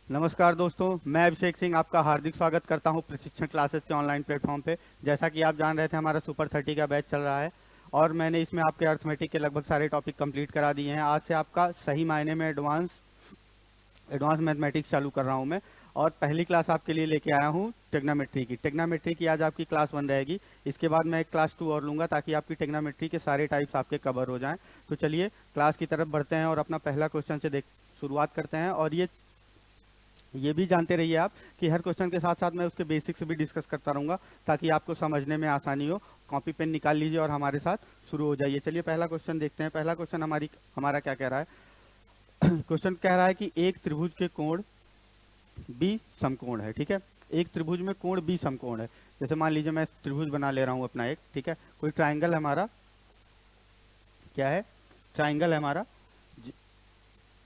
नमस्कार दोस्तों, मैं अभिषेक सिंह आपका हार्दिक स्वागत करता हूं प्रशिक्षण क्लासेस के ऑनलाइन प्लेटफॉर्म पे। जैसा कि आप जान रहे थे, हमारा सुपर 30 का बैच चल रहा है और मैंने इसमें आपके अर्थमेटिक के लगभग सारे टॉपिक कंप्लीट करा दिए हैं। आज से आपका सही मायने में एडवांस मैथमेटिक्स चालू कर रहा हूं मैं। और पहली क्लास आपके लिए लेके आया हूं टेग्नामेट्री की आज आपकी क्लास 1 रहेगी। इसके बाद मैं एक क्लास 2 और लूंगा ताकि आपकी टेग्नामेट्री के सारे टाइप्स आपके कवर हो जाएं। तो चलिए क्लास की तरफ बढ़ते हैं और अपना पहला क्वेश्चन से शुरुआत करते हैं। और ये भी जानते रहिए आप कि हर क्वेश्चन के साथ साथ मैं उसके बेसिक्स भी डिस्कस करता रहूंगा ताकि आपको समझने में आसानी हो। कॉपी पेन निकाल लीजिए और हमारे साथ शुरू हो जाइए। चलिए पहला क्वेश्चन देखते हैं। पहला क्वेश्चन हमारा क्या कह रहा है। क्वेश्चन कह रहा है कि एक त्रिभुज के कोण बी समकोण है। ठीक है, एक त्रिभुज में कोण बी समकोण है। जैसे मान लीजिए मैं त्रिभुज बना ले रहा हूं अपना एक। ठीक है, कोई ट्राइंगल है हमारा, क्या है, ट्राइंगल है हमारा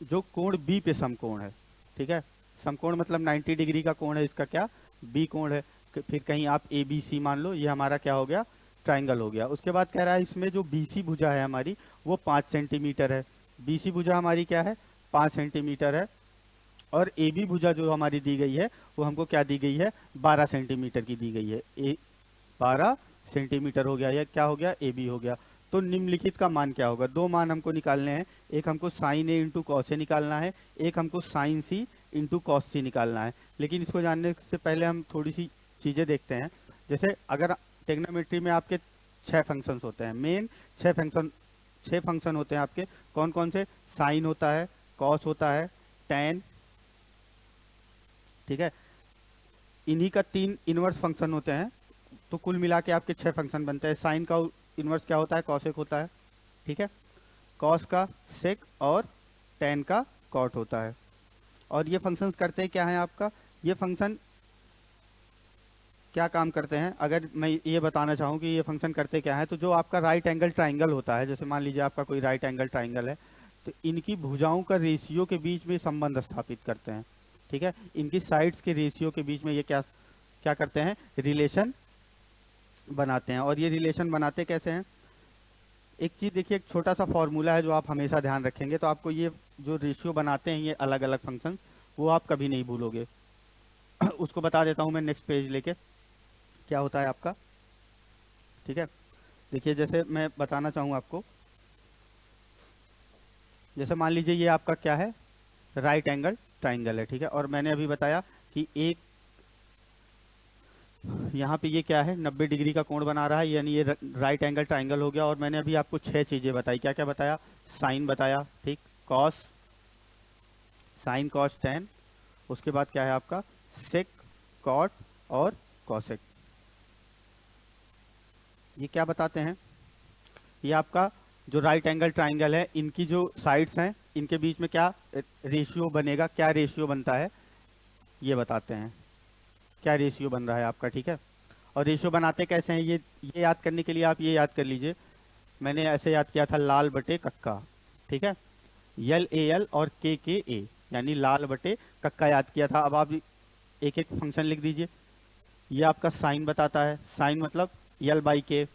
जो कोण बी पे समकोण है। ठीक है, समकोण मतलब 90 डिग्री का कोण है, इसका क्या, बी कोण है। फिर कहीं आप ए बी सी मान लो, ये हमारा क्या हो गया, ट्राइंगल हो गया। उसके बाद कह रहा है इसमें जो बीसी भुजा है हमारी वो 5 सेंटीमीटर है। बीसी भुजा हमारी क्या है, 5 सेंटीमीटर है। और ए बी भुजा जो हमारी दी गई है वो हमको क्या दी गई है, 12 सेंटीमीटर की दी गई है। 12 सेंटीमीटर हो गया, यह क्या हो गया, ए बी हो गया। तो निम्नलिखित का मान क्या होगा। दो मान हमको निकालने हैं, एक हमको sign A into cos A निकालना है, एक हमको साइन सी इंटू कॉस सी निकालना है। लेकिन इसको जानने से पहले हम थोड़ी सी चीज़ें देखते हैं। जैसे अगर टेक्नोमेट्री में आपके 6 फंक्शंस होते हैं, मेन 6 फंक्शन होते हैं आपके। कौन कौन से, साइन होता है, कॉस होता है, टेन, ठीक है, इन्हीं का 3 इनवर्स फंक्शन होते हैं। तो कुल मिला के आपके 6 फंक्शन बनते हैं। साइन का इनवर्स क्या होता है, कॉसेक होता है। ठीक है, कॉस का सेक और टेन का कॉट होता है। और ये फंक्शंस करते क्या हैं आपका, ये फंक्शन क्या काम करते हैं। अगर मैं ये बताना चाहूँ कि ये फंक्शन करते क्या है, तो जो आपका राइट एंगल ट्राइंगल होता है, जैसे मान लीजिए आपका कोई राइट एंगल ट्राइंगल है, तो इनकी भुजाओं का रेशियो के बीच में संबंध स्थापित करते हैं। ठीक है, इनकी साइड्स के रेशियो के बीच में ये क्या क्या करते हैं, रिलेशन बनाते हैं। और ये रिलेशन बनाते कैसे हैं, एक चीज़ देखिए, एक छोटा सा फॉर्मूला है जो आप हमेशा ध्यान रखेंगे तो आपको ये जो रेशियो बनाते हैं ये अलग अलग फंक्शन, वो आप कभी नहीं भूलोगे। उसको बता देता हूँ मैं नेक्स्ट पेज लेके, क्या होता है आपका। ठीक है, देखिए जैसे मैं बताना चाहूँ आपको, जैसे मान लीजिए ये आपका क्या है, राइट एंगल ट्राइंगल है। ठीक है, और मैंने अभी बताया कि एक यहाँ पे ये क्या है, 90 डिग्री का कोण बना रहा है, यानी ये राइट एंगल ट्राइंगल हो गया। और मैंने अभी आपको 6 चीजें बताई, क्या क्या बताया, साइन बताया, ठीक, कॉस, साइन कॉस टेन, उसके बाद क्या है आपका सेक, कॉट और कॉसेक। ये क्या बताते हैं, ये आपका जो राइट एंगल ट्राइंगल है, इनकी जो साइड्स हैं इनके बीच में क्या रेशियो बनेगा, क्या रेशियो बनता है, ये बताते हैं क्या रेशियो बन रहा है आपका। ठीक है, और रेशियो बनाते कैसे हैं, ये याद करने के लिए आप ये याद कर लीजिए। मैंने ऐसे याद किया था, लाल बटे कक्का। ठीक है, यल ए एल और के ए, यानी लाल बटे कक्का याद किया था। अब आप एक एक फंक्शन लिख दीजिए। ये आपका साइन बताता है, साइन मतलब यल बाई के।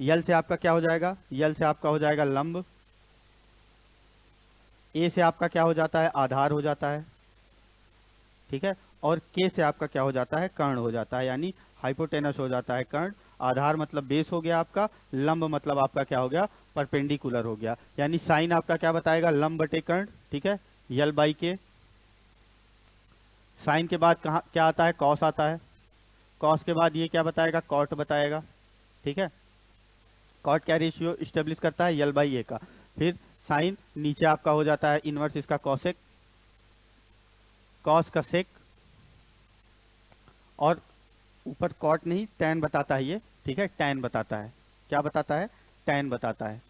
यल से आपका क्या हो जाएगा, यल से आपका हो जाएगा लंब। ए से आपका क्या हो जाता है, आधार हो जाता है। ठीक है, और के से आपका क्या हो जाता है, कर्ण हो जाता है, यानी हाइपोटेनस हो जाता है कर्ण। आधार मतलब बेस हो गया आपका, लंब मतलब आपका क्या हो गया, परपेंडिकुलर हो गया। यानी साइन आपका क्या बताएगा, लंब बटे कर्ण। ठीक है, यल बाई के। साइन के बाद कहाँ क्या आता है, कॉस आता है। कॉस के बाद ये क्या बताएगा, कॉट बताएगा। ठीक है, कॉट क्या रेशियो स्टेब्लिश करता है, यल बाई ए का। फिर साइन नीचे आपका हो जाता है इनवर्स इसका कॉसेक, कॉस का सेक, और ऊपर कॉट नहीं टैन बताता है ये। ठीक है, टैन बताता है, क्या बताता है, टैन बताता है।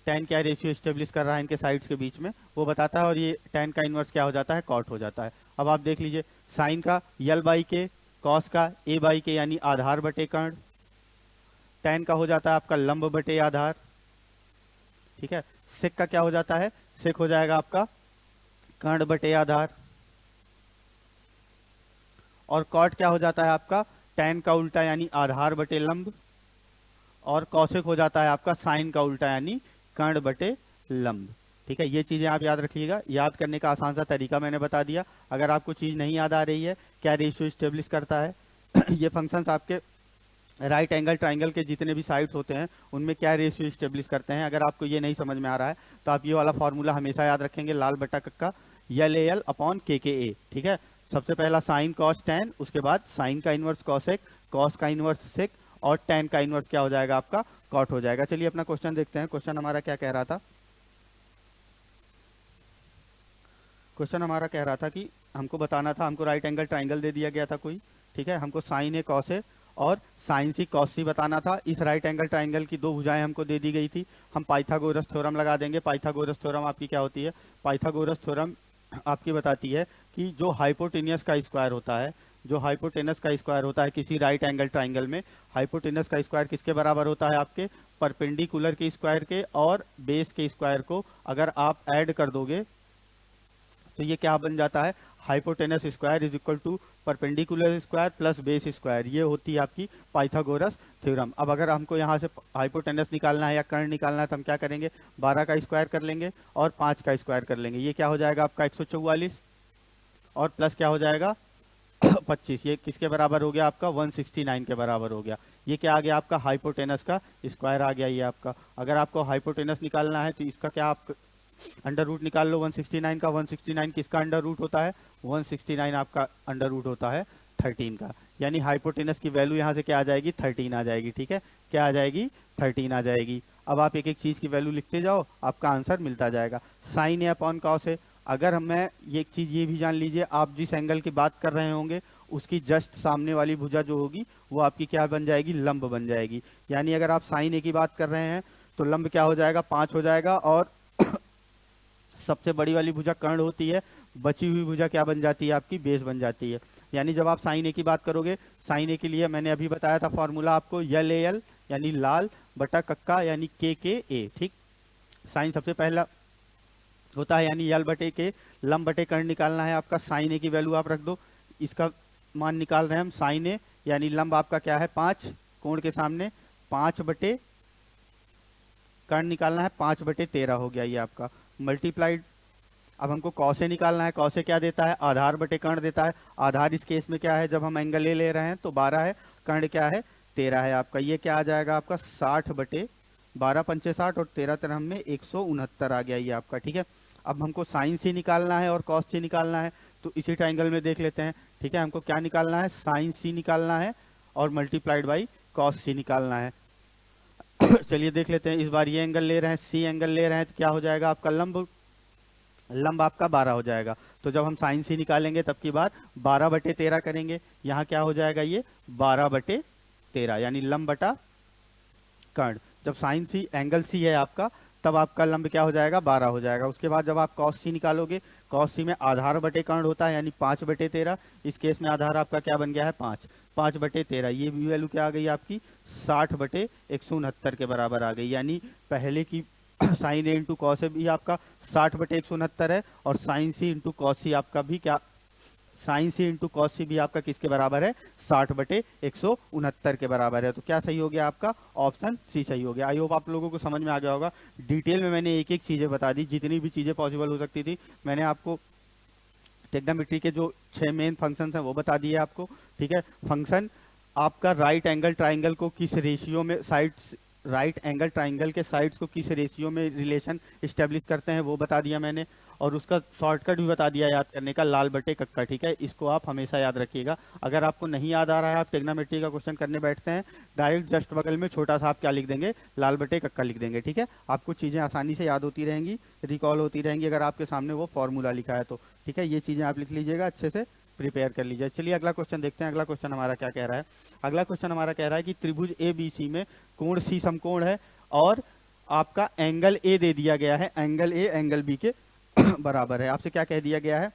टैन क्या रेशियो स्टेब्लिश कर रहा है इनके साइड्स के बीच में, वो बताता है। और ये टैन का इनवर्स क्या हो जाता है, कॉट हो जाता है। अब आप देख लीजिए, साइन का यल बाई के, कॉस का ए बाई के यानी आधार बटे कर्ण, टैन का हो जाता है आपका लंब बटे आधार। ठीक है, सेक का क्या हो जाता है, सेक हो जाएगा आपका कर्ण बटे आधार। और कॉट क्या हो जाता है आपका, टैन का उल्टा यानी आधार बटे लंब। और कौशिक हो जाता है आपका साइन का उल्टा यानी कर्ण बटे लंब। ठीक है, ये चीज़ें आप याद रखिएगा। याद करने का आसान सा तरीका मैंने बता दिया। अगर आपको चीज़ नहीं याद आ रही है, क्या रेशियो स्टेब्लिश करता है ये फंक्शंस आपके राइट एंगल ट्राइंगल के जितने भी साइड्स होते हैं उनमें क्या रेशियो स्टेब्लिश करते हैं। अगर आपको ये नहीं समझ में आ रहा है तो आप ये वाला फॉर्मूला हमेशा याद रखेंगे, लाल बटा कक्का यल ए एल अपॉन के ए। ठीक है, सबसे पहला साइन कॉस टेन, उसके बाद साइन का इनवर्स कॉसेक, कॉस का इनवर्स सेक, और टेन का इनवर्स क्या हो जाएगा आपका, कॉट हो जाएगा। चलिए अपना क्वेश्चन देखते हैं। क्वेश्चन हमारा क्या कह रहा था, क्वेश्चन हमारा कह रहा था कि हमको बताना था, हमको राइट एंगल ट्राइंगल दे दिया गया था कोई, ठीक है, हमको साइन ए कॉस ए और साइन सी कॉस सी बताना था। इस राइट एंगल ट्राइंगल की दो भुजाएं हमको दे दी गई थी। हम पाइथागोरस थ्योरम लगा देंगे। पाइथागोरस थ्योरम आपकी क्या होती है, पाइथागोरस थ्योरम आपकी बताती है कि जो हाइपोटेनियस का स्क्वायर होता है, जो हाइपोटेनस का स्क्वायर होता है किसी राइट एंगल ट्राइंगल में, हाइपोटेनस का स्क्वायर किसके बराबर होता है, आपके परपेंडिकुलर के स्क्वायर के और बेस के स्क्वायर को अगर आप ऐड कर दोगे तो ये क्या बन जाता है, hypotenuse square is equal to perpendicular square plus base square. ये होती है आपकी पाइथागोरस थ्योरम। अब अगर हमको यहाँ से हाइपोटेनस निकालना है या कर्ण निकालना है तो हम क्या करेंगे, 12 का स्क्वायर कर लेंगे और 5 का स्क्वायर कर लेंगे। ये क्या हो जाएगा आपका 144 और प्लस क्या हो जाएगा 25। ये किसके बराबर हो गया आपका 169 के बराबर हो गया। ये क्या आ गया आपका हाइपोटेनस का स्क्वायर आ गया ये आपका। अगर आपको हाइपोटेनस निकालना है तो इसका क्या आप अंडर रूट निकाल लो 169 का। 169 किसका अंडर रूट होता है, 169 आपका अंडर रूट होता है 13 का। यानी हाइपोटेनस की वैल्यू यहाँ से क्या आ जाएगी 13 आ जाएगी। ठीक है, क्या आ जाएगी 13 आ जाएगी। अब आप एक एक चीज़ की वैल्यू लिखते जाओ, आपका आंसर मिलता जाएगा। साइन ए अपॉन कॉस है, अगर मैं ये चीज़ ये भी जान लीजिए, आप जिस एंगल की बात कर रहे होंगे उसकी जस्ट सामने वाली भुजा जो होगी वो आपकी क्या बन जाएगी, लंब बन जाएगी। यानी अगर आप साइन ए की बात कर रहे हैं तो लंब क्या हो जाएगा 5 हो जाएगा, और सबसे बड़ी वाली भुजा कर्ण होती है, बची हुई भुजा क्या बन जाती है आपकी, बेस बन जाती है। यानी जब आप साइन ए की बात करोगे, साइन ए के लिए मैंने अभी बताया था फॉर्मूला आपको, यल ए एल यानी लाल बटा कक्का यानी के ए। ठीक, साइन सबसे पहला होता है यानी यल बटे के, लंब बटे कर्ण निकालना है आपका। साइन ए की वैल्यू आप रख दो, इसका मान निकाल रहे हैं हम। साइन ए यानी लंब आपका क्या है 5, कोण के सामने 5 बटे कर्ण निकालना है 5 बटे 13 हो गया ये आपका मल्टीप्लाइड। अब हमको कॉसे निकालना है, कॉसे क्या देता है, आधार बटे कर्ण देता है। आधार इस केस में क्या है, जब हम एंगल ए ले रहे हैं तो 12 है, कर्ण क्या है 13 है आपका। ये क्या आ जाएगा आपका 60 बटे 12 पंचे 60 और 13 तरह में 169 आ गया ये आपका। ठीक है, अब हमको साइन सी निकालना है और कॉस सी निकालना है, तो इसी ट्राइंगल में देख लेते हैं। ठीक है, हमको क्या निकालना है, साइन सी निकालना है और मल्टीप्लाइड बाई कॉस सी निकालना है। चलिए देख लेते हैं, इस बार ये एंगल ले रहे हैं, सी एंगल ले रहे हैं, तो क्या हो जाएगा आपका लंब आपका 12 हो जाएगा। तो जब हम साइन सी निकालेंगे तब की बात 12 बटे 13 करेंगे, यहाँ क्या हो जाएगा ये 12 बटे 13 यानी लंब बटा कर्ण। जब साइन सी एंगल सी है आपका तब आपका लंब क्या हो जाएगा 12 हो जाएगा। उसके बाद जब आप कॉस सी निकालोगे, कॉस सी में आधार बटे कर्ण होता है यानी 5 बटे 13। इस केस में आधार आपका क्या बन गया है 5 बटे 13। ये भी वैल्यू क्या आ गई आपकी 60 बटे 169 के बराबर आ गई। यानी पहले की sign A into cos A भी आपका 60 बटे 169 है, और साइन सी इंटू कॉस सी आपका भी क्या, साइन सी इंटू कॉस सी भी आपका किसके बराबर है 60 बटे 169 के बराबर है। तो क्या सही हो गया आपका, ऑप्शन सी सही हो गया। आई होप आप लोगों को समझ में आ गया होगा। डिटेल में मैंने एक एक चीजें बता दी, जितनी भी चीजें पॉसिबल हो सकती थी मैंने आपको। ट्रिग्नोमेट्री के जो 6 मेन फंक्शंस हैं वो बता दिए आपको। ठीक है, फंक्शन आपका राइट एंगल ट्राइंगल को किस रेशियो में साइड्स, राइट एंगल ट्राइंगल के साइड्स को किस रेशियो में रिलेशन इस्टेब्लिश करते हैं वो बता दिया मैंने, और उसका शॉर्टकट भी बता दिया याद करने का, लाल बटे कक्का। ठीक है, इसको आप हमेशा याद रखिएगा। अगर आपको नहीं याद आ रहा है, आप ट्रिग्नोमेट्री का क्वेश्चन करने बैठते हैं, डायरेक्ट जस्ट बगल में छोटा सा आप क्या लिख देंगे, लाल बटे कक्का लिख देंगे। ठीक है, आपको चीज़ें आसानी से याद होती रहेंगी, रिकॉल होती रहेंगी अगर आपके सामने वो फॉर्मूला लिखा है तो। ठीक है, ये चीज़ें आप लिख लीजिएगा, अच्छे से प्रिपेयर कर लीजिए। चलिए अगला क्वेश्चन देखते हैं। अगला क्वेश्चन हमारा क्या कह रहा है, अगला क्वेश्चन हमारा कह रहा है कि त्रिभुज ए बी सी में कोण सी समकोण है और आपका एंगल ए दे दिया गया है, एंगल ए एंगल बी के बराबर है। आपसे क्या कह दिया गया है,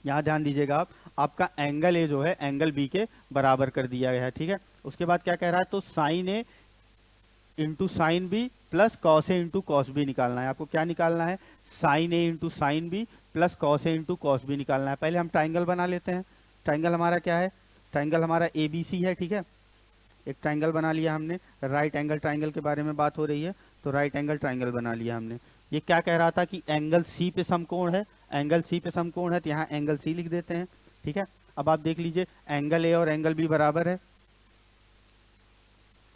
यहाँ ध्यान दीजिएगा आप, आपका एंगल ए जो है एंगल बी के बराबर कर दिया गया है। ठीक है, उसके बाद क्या कह रहा है, तो sine A into sine B plus cos A into cos B निकालना है। आपको क्या निकालना है, sine A into sine B plus cos A into cos B निकालना है। पहले हम ट्राइंगल बना लेते हैं। ट्राइंगल हमारा क्या है, ट्राइंगल हमारा ए बी सी है। ठीक है, एक ट्राइंगल बना लिया हमने, राइट एंगल ट्राइंगल के बारे में बात हो रही है तो राइट एंगल ट्राइंगल बना लिया हमने। ये क्या कह रहा था कि एंगल सी पे समकोण है, एंगल सी पे समकोण है, तो यहाँ एंगल सी लिख देते हैं। ठीक है, अब आप देख लीजिए एंगल ए और एंगल बी बराबर है,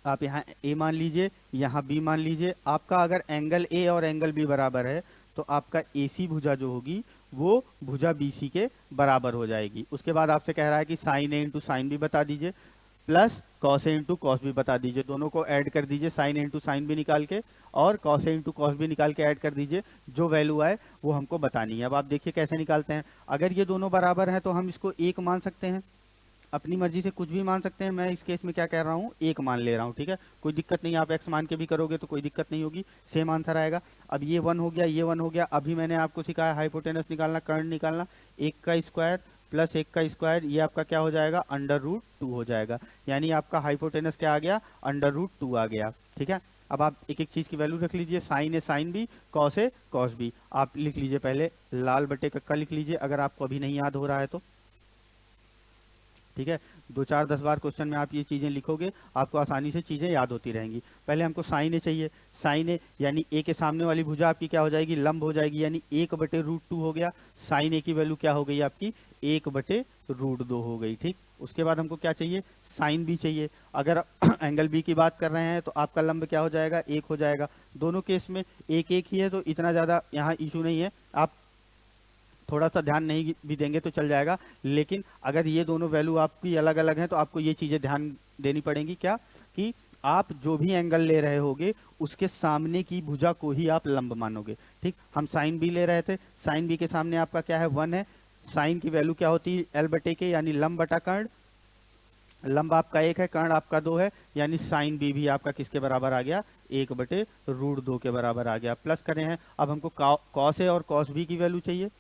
आप यहाँ ए मान लीजिए, यहाँ बी मान लीजिए। आपका अगर एंगल ए और एंगल बी बराबर है तो आपका एसी भुजा जो होगी वो भुजा बीसी के बराबर हो जाएगी। उसके बाद आपसे कह रहा है कि sign A into sine B बता दीजिए, plus cos A into cos B बता दीजिए। दोनों को ऐड कर दीजिए, sign A into sine B निकाल के और cos A into cos B निकाल के ऐड कर दीजिए। जो वैल्यू आए वो हमको बतानी है। अब आप देखिए कैसे निकालते हैं। अगर ये दोनों बराबर हैं तो हम इसको एक मान सकते हैं, अपनी मर्जी से कुछ भी मान सकते हैं। मैं इस केस में क्या कह रहा हूँ, एक मान ले रहा हूँ। ठीक है, कोई दिक्कत नहीं, आप एक्स मान के भी करोगे तो कोई दिक्कत नहीं होगी, सेम आंसर आएगा। अब ये वन हो गया, ये वन हो गया। अभी मैंने आपको सिखाया हाइपोटेनस निकालना, कर्ण निकालना। एक का स्क्वायर प्लस एक का स्क्वायर, ये आपका क्या हो जाएगा, अंडर रूट 2 हो जाएगा। यानी आपका हाइपोटेनस क्या आ गया, अंडर रूट 2 आ गया। ठीक है, अब आप एक एक चीज की वैल्यू रख लीजिए। Sign A sine B, cos A cos B. आप लिख लीजिए, पहले लाल बटे कक्का लिख लीजिए अगर आपको अभी नहीं याद हो रहा है तो। ठीक है, 2 4 10 बार क्वेश्चन में आप ये चीजें लिखोगे, आपको आसानी से चीजें याद होती रहेंगी। पहले हमको साइन ए चाहिए। साइन ए यानी ए के सामने वाली भुजा आपकी क्या हो जाएगी, लंब हो जाएगी, यानी 1/√2 हो गया। साइन ए की वैल्यू क्या हो गई आपकी, 1/√2 हो गई। ठीक, उसके बाद हमको क्या चाहिए, साइन बी चाहिए। अगर एंगल बी की बात कर रहे हैं तो आपका लंब क्या हो जाएगा, 1 हो जाएगा। दोनों केस में एक एक ही है तो इतना ज्यादा यहाँ इशू नहीं है, आप थोड़ा सा ध्यान नहीं भी देंगे तो चल जाएगा। लेकिन अगर ये दोनों वैल्यू आपकी अलग अलग हैं तो आपको ये चीजें ध्यान देनी पड़ेंगी, क्या कि आप जो भी एंगल ले रहे होगे उसके सामने की भुजा को ही आप लंब मानोगे। ठीक, हम साइन बी ले रहे थे, साइन बी के सामने आपका क्या है, 1 है। साइन की वैल्यू क्या होती है, एल बटे के, यानी लंब बटा कर्ण। लंब आपका 1 है, कर्ण आपका 2 है, यानी साइन बी भी आपका किसके बराबर आ गया, 1/√2 के बराबर आ गया। प्लस करें हैं, अब हमको कॉस ए और कॉस बी की वैल्यू चाहिए।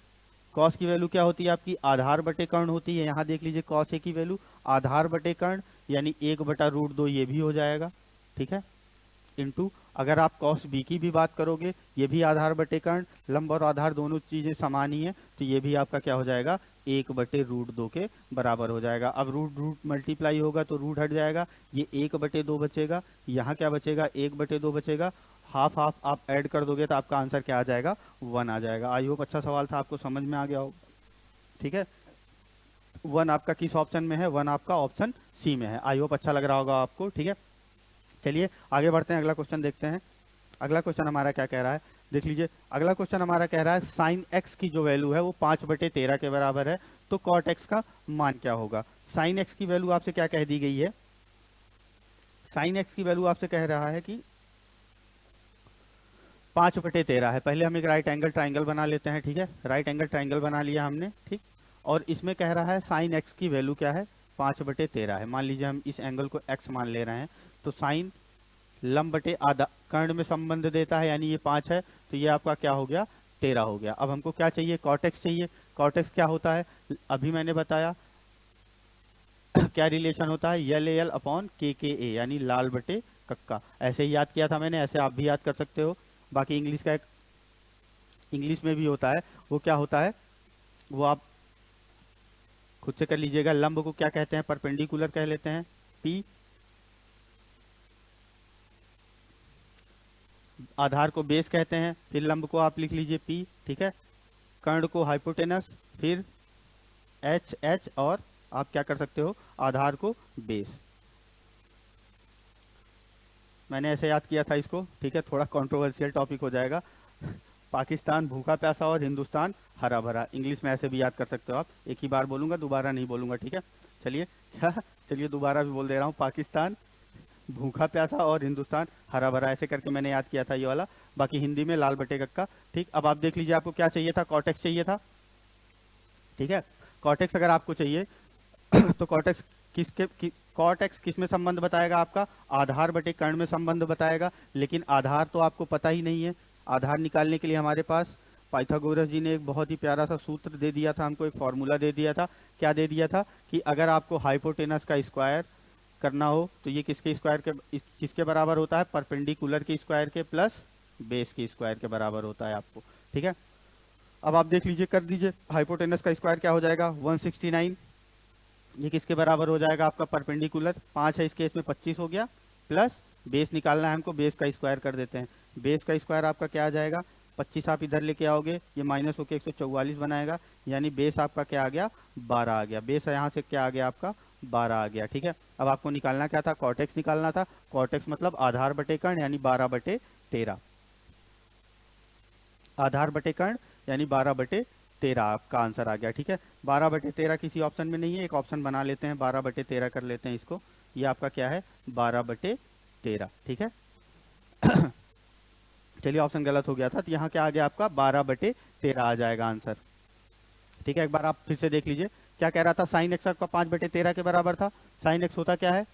कॉस की वैल्यू क्या होती है आपकी, आधार बटे कर्ण होती है। यहाँ देख लीजिए कॉस ए की वैल्यू आधार बटे कर्ण, यानी 1/√2 ये भी हो जाएगा। ठीक है, इंटू अगर आप कॉस बी की भी बात करोगे, ये भी आधार बटे कर्ण, लंब और आधार दोनों चीजें समान ही है, तो ये भी आपका क्या हो जाएगा, 1/√2 के बराबर हो जाएगा। अब रूट रूट मल्टीप्लाई होगा तो रूट हट जाएगा, ये 1/2 बचेगा। यहाँ क्या बचेगा, 1/2 बचेगा। हाफ हाफ आप ऐड कर दोगे तो आपका आंसर क्या आ जाएगा, 1 आ जाएगा। आई होप अच्छा सवाल था, आपको समझ में आ गया हो। ठीक है, 1 आपका किस ऑप्शन में है, 1 आपका ऑप्शन सी में है। आई होप अच्छा लग रहा होगा आपको। ठीक है, चलिए आगे बढ़ते हैं, अगला क्वेश्चन देखते हैं। अगला क्वेश्चन हमारा क्या कह रहा है, देख लीजिए। अगला क्वेश्चन हमारा कह रहा है साइन एक्स की जो वैल्यू है वो 5/13 के बराबर है, तो कॉट एक्स का मान क्या होगा। साइन एक्स की वैल्यू आपसे क्या कह दी गई है, साइन एक्स की वैल्यू आपसे कह रहा है कि 5/13 है। पहले हम एक राइट एंगल ट्राइंगल बना लेते हैं। ठीक है, राइट एंगल ट्राइंगल बना लिया हमने। ठीक, और इसमें कह रहा है साइन एक्स की वैल्यू क्या है, 5/13 है। मान लीजिए हम इस एंगल को एक्स मान ले रहे हैं, तो साइन लंब बटे आधा कर्ण में संबंध देता है, यानी ये 5 है, तो ये आपका क्या हो गया, 13 हो गया। अब हमको क्या चाहिए, कॉटेक्स चाहिए। कॉटेक्स क्या होता है, अभी मैंने बताया क्या रिलेशन होता है, यल एल अपॉन के ए, यानी लाल बटे कक्का। ऐसे ही याद किया था मैंने, ऐसे आप भी याद कर सकते हो। बाकी इंग्लिश का एक इंग्लिश में भी होता है, वो क्या होता है वो आप खुद से कर लीजिएगा। लंब को क्या कहते हैं, परपेंडिकुलर कह लेते हैं, पी। आधार को बेस कहते हैं, फिर लंब को आप लिख लीजिए पी। ठीक है, कर्ण को हाइपोटेनस, फिर एच एच, और आप क्या कर सकते हो, आधार को बेस। मैंने ऐसे याद किया था इसको। ठीक है, थोड़ा कंट्रोवर्शियल टॉपिक हो जाएगा। पाकिस्तान भूखा प्यासा और हिंदुस्तान हरा भरा, इंग्लिश में ऐसे भी याद कर सकते हो आप। एक ही बार बोलूंगा, दोबारा नहीं बोलूंगा। ठीक है, चलिए चलिए दोबारा भी बोल दे रहा हूँ, पाकिस्तान भूखा प्यासा और हिंदुस्तान हरा भरा, ऐसे करके मैंने याद किया था ये वाला। बाकी हिंदी में लाल बटे कक्का। ठीक, अब आप देख लीजिए आपको क्या चाहिए था, कॉटेक्स चाहिए था। ठीक है, कॉटेक्स अगर आपको चाहिए तो कॉटेक्स कॉटेक्स किस में संबंध बताएगा आपका, आधार बटे कर्ण में संबंध बताएगा। लेकिन आधार तो आपको पता ही नहीं है। आधार निकालने के लिए हमारे पास पाइथागोरस जी ने एक बहुत ही प्यारा सा सूत्र दे दिया था, हमको एक फॉर्मूला दे दिया था। क्या दे दिया था कि अगर आपको हाइपोटेनस का स्क्वायर करना हो तो ये किसके स्क्वायर के किसके बराबर होता है, परपेंडिकुलर के स्क्वायर के प्लस बेस के स्क्वायर के बराबर होता है आपको। ठीक है, अब आप देख लीजिए, कर दीजिए। हाइपोटेनस का स्क्वायर क्या हो जाएगा, 169। ये किसके बराबर हो जाएगा आपका, परपेंडिकुलर 5 है, इस केस में 25 हो गया, प्लस बेस निकालना है हमको, बेस का स्क्वायर कर देते हैं। बेस का स्क्वायर आपका क्या आ जाएगा, 25 आप इधर लेके आओगे, ये माइनस होके 144 बनाएगा, यानी बेस आपका क्या आ गया, 12 आ गया। बेस यहाँ से क्या आ गया आपका, 12 आ गया। ठीक है, अब आपको निकालना क्या था, कॉटेक्स निकालना था। कॉटेक्स मतलब आधार बटे कर्ण यानी 12/13। आधार बटे कर्ण यानी 12/13 आपका आंसर आ गया। ठीक है, 12/13 किसी ऑप्शन में नहीं है, एक ऑप्शन बना लेते हैं, 12/13 कर लेते हैं इसको। ये आपका क्या है, 12/13। ठीक है, चलिए ऑप्शन गलत हो गया था, तो यहाँ क्या आ गया आपका 12/13 आ जाएगा आंसर। ठीक है, एक बार आप फिर से देख लीजिए, क्या कह रहा था, साइन एक्स आपका 5/13 के बराबर था। साइन एक्स होता क्या है,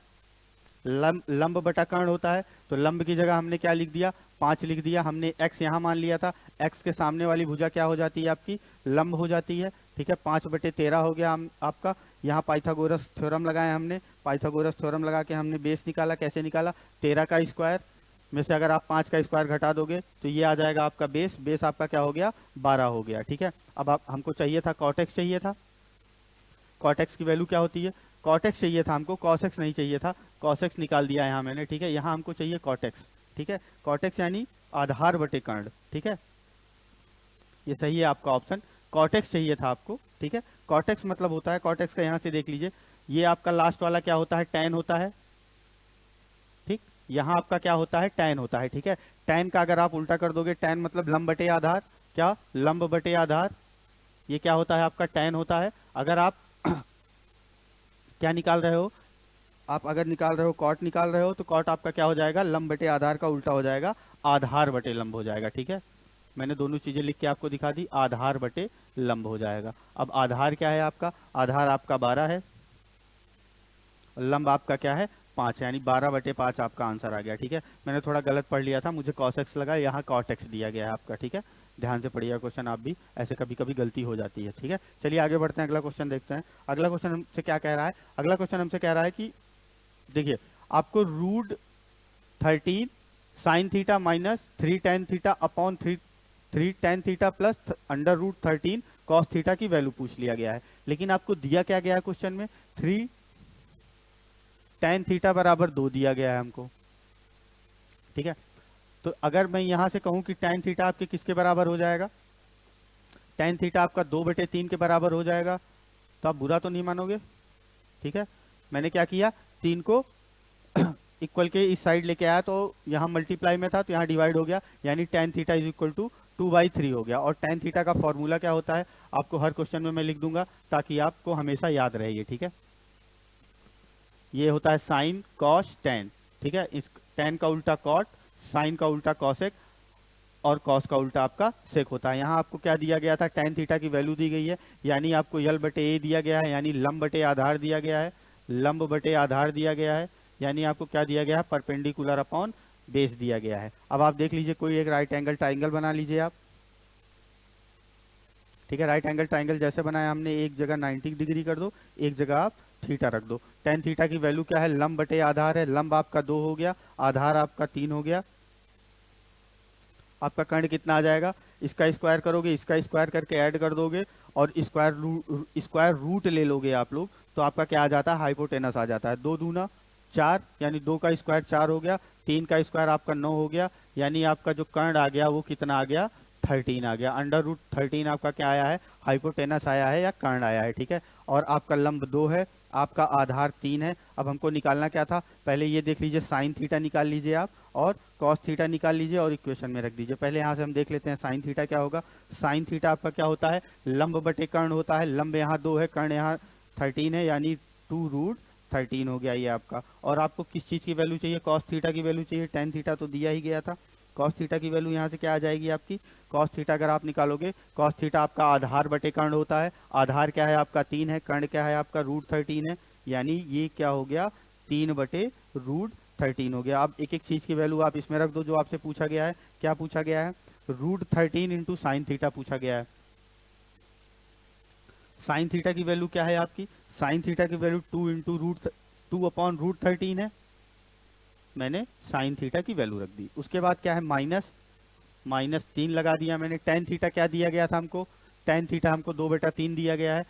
लंब बटा कर्ण होता है, तो लंब की जगह हमने क्या लिख दिया, 5 लिख दिया। हमने x यहाँ मान लिया था, x के सामने वाली भुजा क्या हो जाती है आपकी, लंब हो जाती है। ठीक है, 5/13 हो गया आपका। यहाँ पाइथागोरस थ्योरम लगाया हमने, पाइथागोरस थ्योरम लगा के हमने बेस निकाला। कैसे निकाला, 13 का स्क्वायर में से अगर आप 5 का स्क्वायर घटा दोगे तो ये आ जाएगा आपका बेस। बेस आपका क्या हो गया, 12 हो गया। ठीक है, अब आप हमको चाहिए था कॉटेक्स चाहिए था। कॉटेक्स की वैल्यू क्या होती है, कॉटेक्स चाहिए था हमको, कॉसेक्स नहीं चाहिए था। कॉसेक्स निकाल दिया यहाँ मैंने। ठीक है, यहाँ हमको चाहिए कॉटेक्स। ठीक है, कॉटेक्स यानी आधार बटे कर्ण। ठीक है, ये सही है आपका ऑप्शन, कॉटेक्स चाहिए था आपको। ठीक है, कॉटेक्स मतलब होता है, कॉटेक्स का यहाँ से देख लीजिए, ये आपका लास्ट वाला क्या होता है, टैन होता है। ठीक, यहाँ आपका क्या होता है, टैन होता है। ठीक है, टैन का अगर आप उल्टा कर दोगे, टैन मतलब लंब बटे आधार, क्या लंब बटे आधार, ये क्या होता है आपका, टैन होता है। अगर आप क्या निकाल रहे हो, आप अगर निकाल रहे हो कॉट निकाल रहे हो, तो कॉट आपका क्या हो जाएगा, लंब बटे आधार का उल्टा हो जाएगा, आधार बटे लंब हो जाएगा। ठीक है, मैंने दोनों चीजें लिख के आपको दिखा दी, आधार बटे लंब हो जाएगा। अब आधार क्या है आपका, आधार आपका 12 है, लंब आपका क्या है, 5 है, यानी 12/5 आपका आंसर आ गया। ठीक है, मैंने थोड़ा गलत पढ़ लिया था, मुझे कॉसेक्स लगा, यहाँ कॉटेक्स दिया गया है आपका। ठीक है, ध्यान से पढ़िएगा क्वेश्चन, आप भी ऐसे कभी कभी गलती हो जाती है। ठीक है, चलिए आगे बढ़ते हैं, अगला क्वेश्चन देखते हैं। अगला क्वेश्चन हमसे क्या कह रहा है, अगला क्वेश्चन हमसे कह रहा है कि देखिए, आपको √13 sine theta minus 3 tan theta upon 3 tan theta plus √13 cos theta की वैल्यू पूछ लिया गया है। लेकिन आपको दिया क्या गया है क्वेश्चन में, 3 टेन थीटा बराबर 2 दिया गया है हमको। ठीक है, तो अगर मैं यहां से कहूं कि टेन थीटा आपके किसके बराबर हो जाएगा, टेन थीटा आपका 2/3 के बराबर हो जाएगा, तो आप बुरा तो नहीं मानोगे। ठीक है, मैंने क्या किया, 3 को इक्वल के इस साइड लेके आया, तो यहाँ मल्टीप्लाई में था तो यहाँ डिवाइड हो गया, यानी tan theta is equal to 2/3 हो गया। और टेन थीटा का फॉर्मूला क्या होता है, आपको हर क्वेश्चन में मैं लिख दूंगा ताकि आपको हमेशा याद रहे ये। ठीक है, ये होता है साइन कॉस टेन। ठीक है, इस टेन का उल्टा कॉट, साइन का उल्टा कॉसेक और कॉस का उल्टा आपका सेक होता है। यहाँ आपको क्या दिया गया था, टेन थीटा की वैल्यू दी गई है, यानी आपको यल बटे ए दिया गया है, यानी लंब बटे आधार दिया गया है, लंब बटे आधार दिया गया है, यानी आपको क्या दिया गया है, परपेंडिकुलर अपॉन बेस दिया गया है। अब आप देख लीजिए, कोई एक राइट एंगल ट्राइंगल बना लीजिए आप। ठीक है, राइट एंगल ट्राइंगल जैसे बनाया हमने, एक जगह 90 डिग्री कर दो, एक जगह आप थीटा रख दो। टेन थीटा की वैल्यू क्या है, लंब बटे आधार है, लंब आपका 2 हो गया, आधार आपका 3 हो गया। आपका कर्ण कितना आ जाएगा, इसका स्क्वायर करोगे, इसका स्क्वायर करके ऐड कर दोगे और स्क्वायर रूट ले लोगे आप लोग, तो आपका क्या आ जाता है, हाइपोटेनस आ जाता है। 2 दूना 4, यानी 2 का स्क्वायर 4 हो गया, 3 का स्क्वायर आपका 9 हो गया, यानी आपका जो कर्ण आ गया वो कितना आ गया, 13 आ गया। √13 आपका क्या आया है, हाइपोटेनस आया है या कर्ण आया है। ठीक है, और आपका लंब 2 है, आपका आधार 3 है। अब हमको निकालना क्या था, पहले ये देख लीजिए, साइन थीटा निकाल लीजिए आप और कॉस थीटा निकाल लीजिए और इक्वेशन में रख दीजिए। पहले यहाँ से हम देख लेते हैं साइन थीटा क्या होगा। साइन थीटा आपका क्या होता है, लंब बटे कर्ण होता है, लंब यहाँ 2 है, कर्ण यहाँ 13 है, यानी 2√13 हो गया ये आपका। और आपको किस चीज़ की वैल्यू चाहिए, कॉस थीटा की वैल्यू चाहिए, टेन थीटा तो दिया ही गया था। कॉस थीटा की वैल्यू यहाँ से क्या आ जाएगी आपकी, कॉस थीटा अगर आप निकालोगे, कॉस थीटा आपका आधार बटे कर्ण होता है, आधार क्या है आपका 3 है, कर्ण क्या है आपका √13 है, यानी ये क्या हो गया, 3/√13 हो गया। अब एक एक चीज की वैल्यू आप इसमें रख दो जो आपसे पूछा गया है। क्या पूछा गया है, √13 इंटू साइन थीटा पूछा गया है। साइन थीटा की वैल्यू क्या है आपकी, साइन थीटा की वैल्यू 2/√13 है, मैंने साइन थीटा की वैल्यू रख दी। उसके बाद क्या है, -3 लगा दिया मैंने। टेन थीटा क्या दिया गया था हमको, टेन थीटा हमको 2/3 दिया गया है,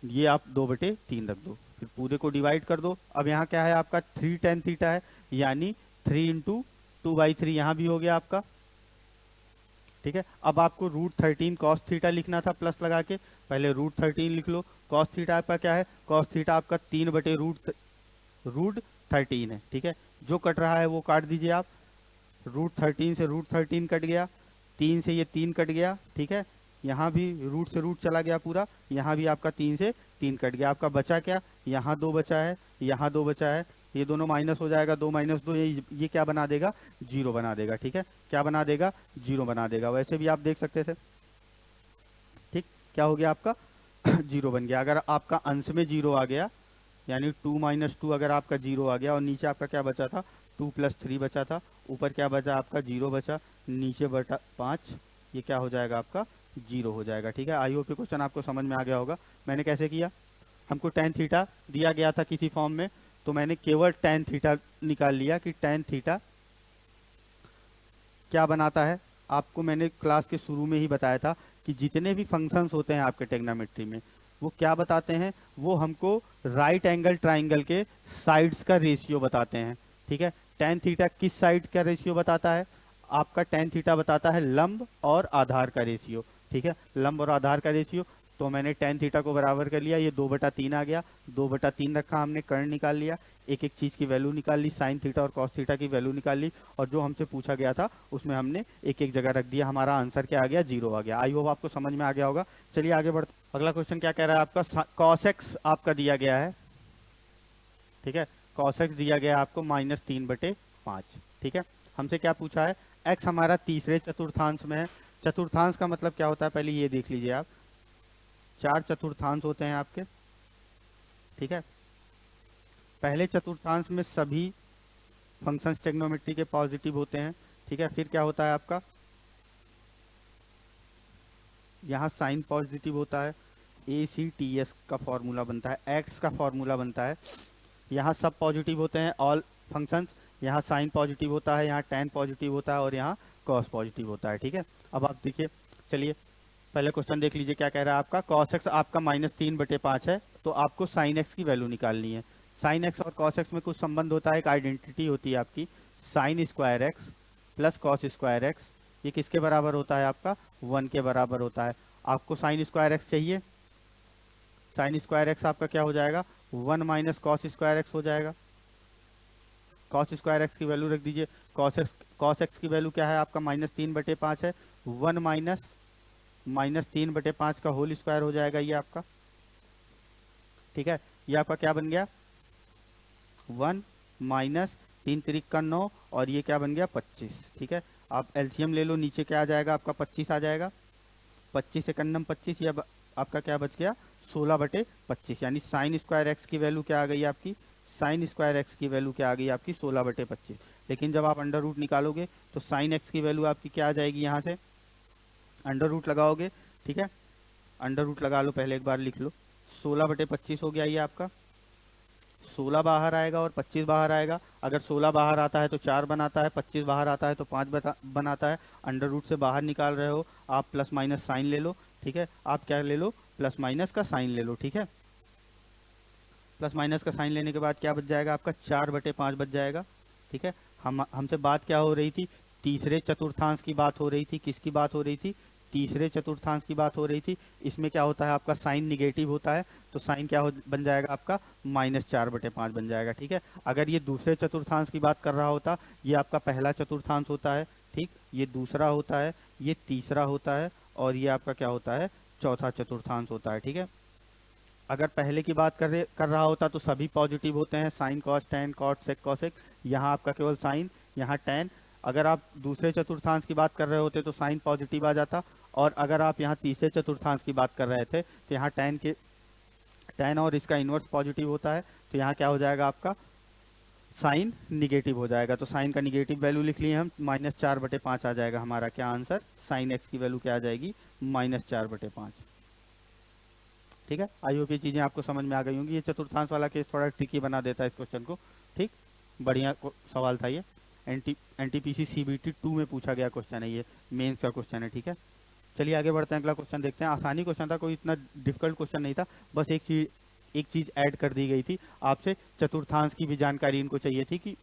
ये आप 2/3 रख दो, फिर पूरे को डिवाइड कर दो। अब यहाँ क्या है आपका 3 टेन थीटा है, यानी 3 इंटू 2/3 यहाँ भी हो गया आपका। ठीक है। अब आपको √13 cos थीटा लिखना था प्लस लगा के, पहले √13 लिख लो। cos थीटा आपका क्या है, cos थीटा आपका 3/√13 है, ठीक है। जो कट रहा है वो काट दीजिए आप। √13 से √13 कट गया, 3 से ये 3 कट गया, ठीक है। यहाँ भी रूट से रूट चला गया पूरा, यहाँ भी आपका 3 से 3 कट गया। आपका बचा क्या, यहाँ 2 बचा है, यहाँ 2 बचा है, ये दोनों माइनस हो जाएगा, 2 - 2 ये क्या बना देगा, 0 बना देगा, ठीक है। क्या बना देगा, 0 बना देगा। वैसे भी आप देख सकते थे, ठीक। क्या हो गया आपका 0 बन गया। अगर आपका अंश में 0 आ गया, यानी 2 - 2 अगर आपका 0 आ गया, और नीचे आपका क्या बचा था, 2 + 3 बचा था, ऊपर क्या बचा आपका 0 बचा, नीचे बटा 5, ये क्या हो जाएगा आपका 0 हो जाएगा, ठीक है। आई होप ये क्वेश्चन आपको समझ में आ गया होगा। मैंने कैसे किया, हमको tan थीटा दिया गया था किसी फॉर्म में, तो मैंने केवल tan थीटा निकाल लिया कि tan थीटा क्या बनाता है। आपको मैंने क्लास के शुरू में ही बताया था कि जितने भी फंक्शंस होते हैं आपके ट्रिग्नोमेट्री में, वो क्या बताते हैं, वो हमको राइट एंगल ट्राइंगल के साइड्स का रेशियो बताते हैं, ठीक है। tan थीटा किस साइड का रेशियो बताता है, आपका tan थीटा बताता है लंब और आधार का रेशियो, ठीक है, लंब और आधार का रेशियो। तो मैंने tan थीटा को बराबर कर लिया, ये 2/3 आ गया, 2/3 रखा हमने, कर्ण निकाल लिया, एक एक चीज़ की वैल्यू निकाल ली, साइन थीटा और कॉस थीटा की वैल्यू निकाल ली, और जो हमसे पूछा गया था उसमें हमने एक एक जगह रख दिया। हमारा आंसर क्या आ गया, 0 आ गया। आई होप आपको समझ में आ गया होगा। चलिए आगे बढ़ते। अगला क्वेश्चन क्या कह रहा है आपका, cos x आपका दिया गया है, ठीक है। cos x दिया गया है आपको -3/5, ठीक है। हमसे क्या पूछा है, x हमारा तीसरे चतुर्थांश में है। चतुर्थांश का मतलब क्या होता है, पहले ये देख लीजिए आप, 4 चतुर्थांश होते हैं आपके, ठीक है। पहले चतुर्थांश में सभी फंक्शंस ट्रिग्नोमेट्री के पॉजिटिव होते हैं, ठीक है। फिर क्या होता है आपका, यहाँ साइन पॉजिटिव होता है, ACTS का फॉर्मूला बनता है, x का फॉर्मूला बनता है। यहाँ सब पॉजिटिव होते हैं, ऑल फंक्शंस, यहाँ साइन पॉजिटिव होता है, यहाँ tan पॉजिटिव होता है, और यहाँ cos पॉजिटिव होता है, ठीक है। अब आप देखिए, चलिए पहले क्वेश्चन देख लीजिए क्या कह रहा है आपका। cos x आपका -3/5 है, तो आपको sin x की वैल्यू निकालनी है। sin x और cos x में कुछ संबंध होता है, एक आइडेंटिटी होती है आपकी, sin² x plus cos² x, ये किसके बराबर होता है आपका, 1 के बराबर होता है। आपको sin² x चाहिए, sin² x आपका क्या हो जाएगा, 1 - cos² x हो जाएगा। cos² x की वैल्यू रख दीजिए, cos x की वैल्यू क्या है आपका, -3/5 है, 1 -3/5 का होल स्क्वायर हो जाएगा ये आपका, ठीक है। ये आपका क्या बन गया, 1 - 3 त्रिक का 9, और ये क्या बन गया 25, ठीक है। आप एलसीएम ले लो, नीचे क्या आ जाएगा आपका 25 आ जाएगा, 25 एकन्नम 25, या आपका क्या बच गया 16/25, यानी sin² x की वैल्यू क्या आ गई आपकी, sin² x की वैल्यू क्या आ गई आपकी 16/25। लेकिन जब आप अंडर रूट निकालोगे तो sin x की वैल्यू आपकी क्या आ जाएगी, यहाँ से अंडर रूट लगाओगे, ठीक है। अंडर रूट लगा लो, पहले एक बार लिख लो, 16/25 हो गया ये आपका, 16 बाहर आएगा और 25 बाहर आएगा। अगर 16 बाहर आता है तो 4 बनाता है, 25 बाहर आता है तो 5 बनाता है। अंडर रूट से बाहर निकाल रहे हो आप, प्लस माइनस साइन ले लो, ठीक है। आप क्या ले लो, प्लस माइनस का साइन ले लो, ठीक है। प्लस माइनस का साइन लेने के बाद क्या बच जाएगा आपका, 4/5 बच जाएगा, ठीक है। हमसे बात क्या हो रही थी, तीसरे चतुर्थांश की बात हो रही थी, किसकी बात हो रही थी, तीसरे चतुर्थांश की बात हो रही थी। इसमें क्या होता है आपका, साइन निगेटिव होता है, तो साइन क्या बन जाएगा आपका, -4/5 बन जाएगा, ठीक है। अगर ये दूसरे चतुर्थांश की बात कर रहा होता, ये आपका पहला चतुर्थांश होता है, ठीक, ये दूसरा होता है, ये तीसरा होता है, और ये आपका क्या होता है, चौथा चतुर्थांश होता है, ठीक है। अगर पहले की बात कर रहा होता तो सभी पॉजिटिव होते हैं, sine cos tan cot sec cosec, यहाँ आपका केवल साइन, यहाँ टैन। अगर आप दूसरे चतुर्थांश की बात कर रहे होते तो साइन पॉजिटिव आ जाता, और अगर आप यहाँ तीसरे चतुर्थांश की बात कर रहे थे तो यहाँ टैन और इसका इन्वर्स पॉजिटिव होता है, तो यहाँ क्या हो जाएगा आपका, साइन निगेटिव हो जाएगा। तो साइन का निगेटिव वैल्यू लिख लिए हम, -4/5 आ जाएगा हमारा क्या आंसर, साइन एक्स की वैल्यू क्या आ जाएगी, -4/5, ठीक है। आई होप ये चीज़ें आपको समझ में आ गई होंगी। ये चतुर्थांश वाला केस थोड़ा ट्रिकी बना देता है इस क्वेश्चन को, ठीक। बढ़िया सवाल था ये, NTPC CBT 2 में पूछा गया क्वेश्चन है, ये मेंस का क्वेश्चन है, ठीक है। चलिए आगे बढ़ते हैं, अगला क्वेश्चन देखते हैं। आसानी क्वेश्चन था, कोई इतना डिफिकल्ट क्वेश्चन नहीं था, बस एक चीज़ ऐड कर दी गई थी, आपसे चतुर्थांश की भी जानकारी इनको चाहिए थी कि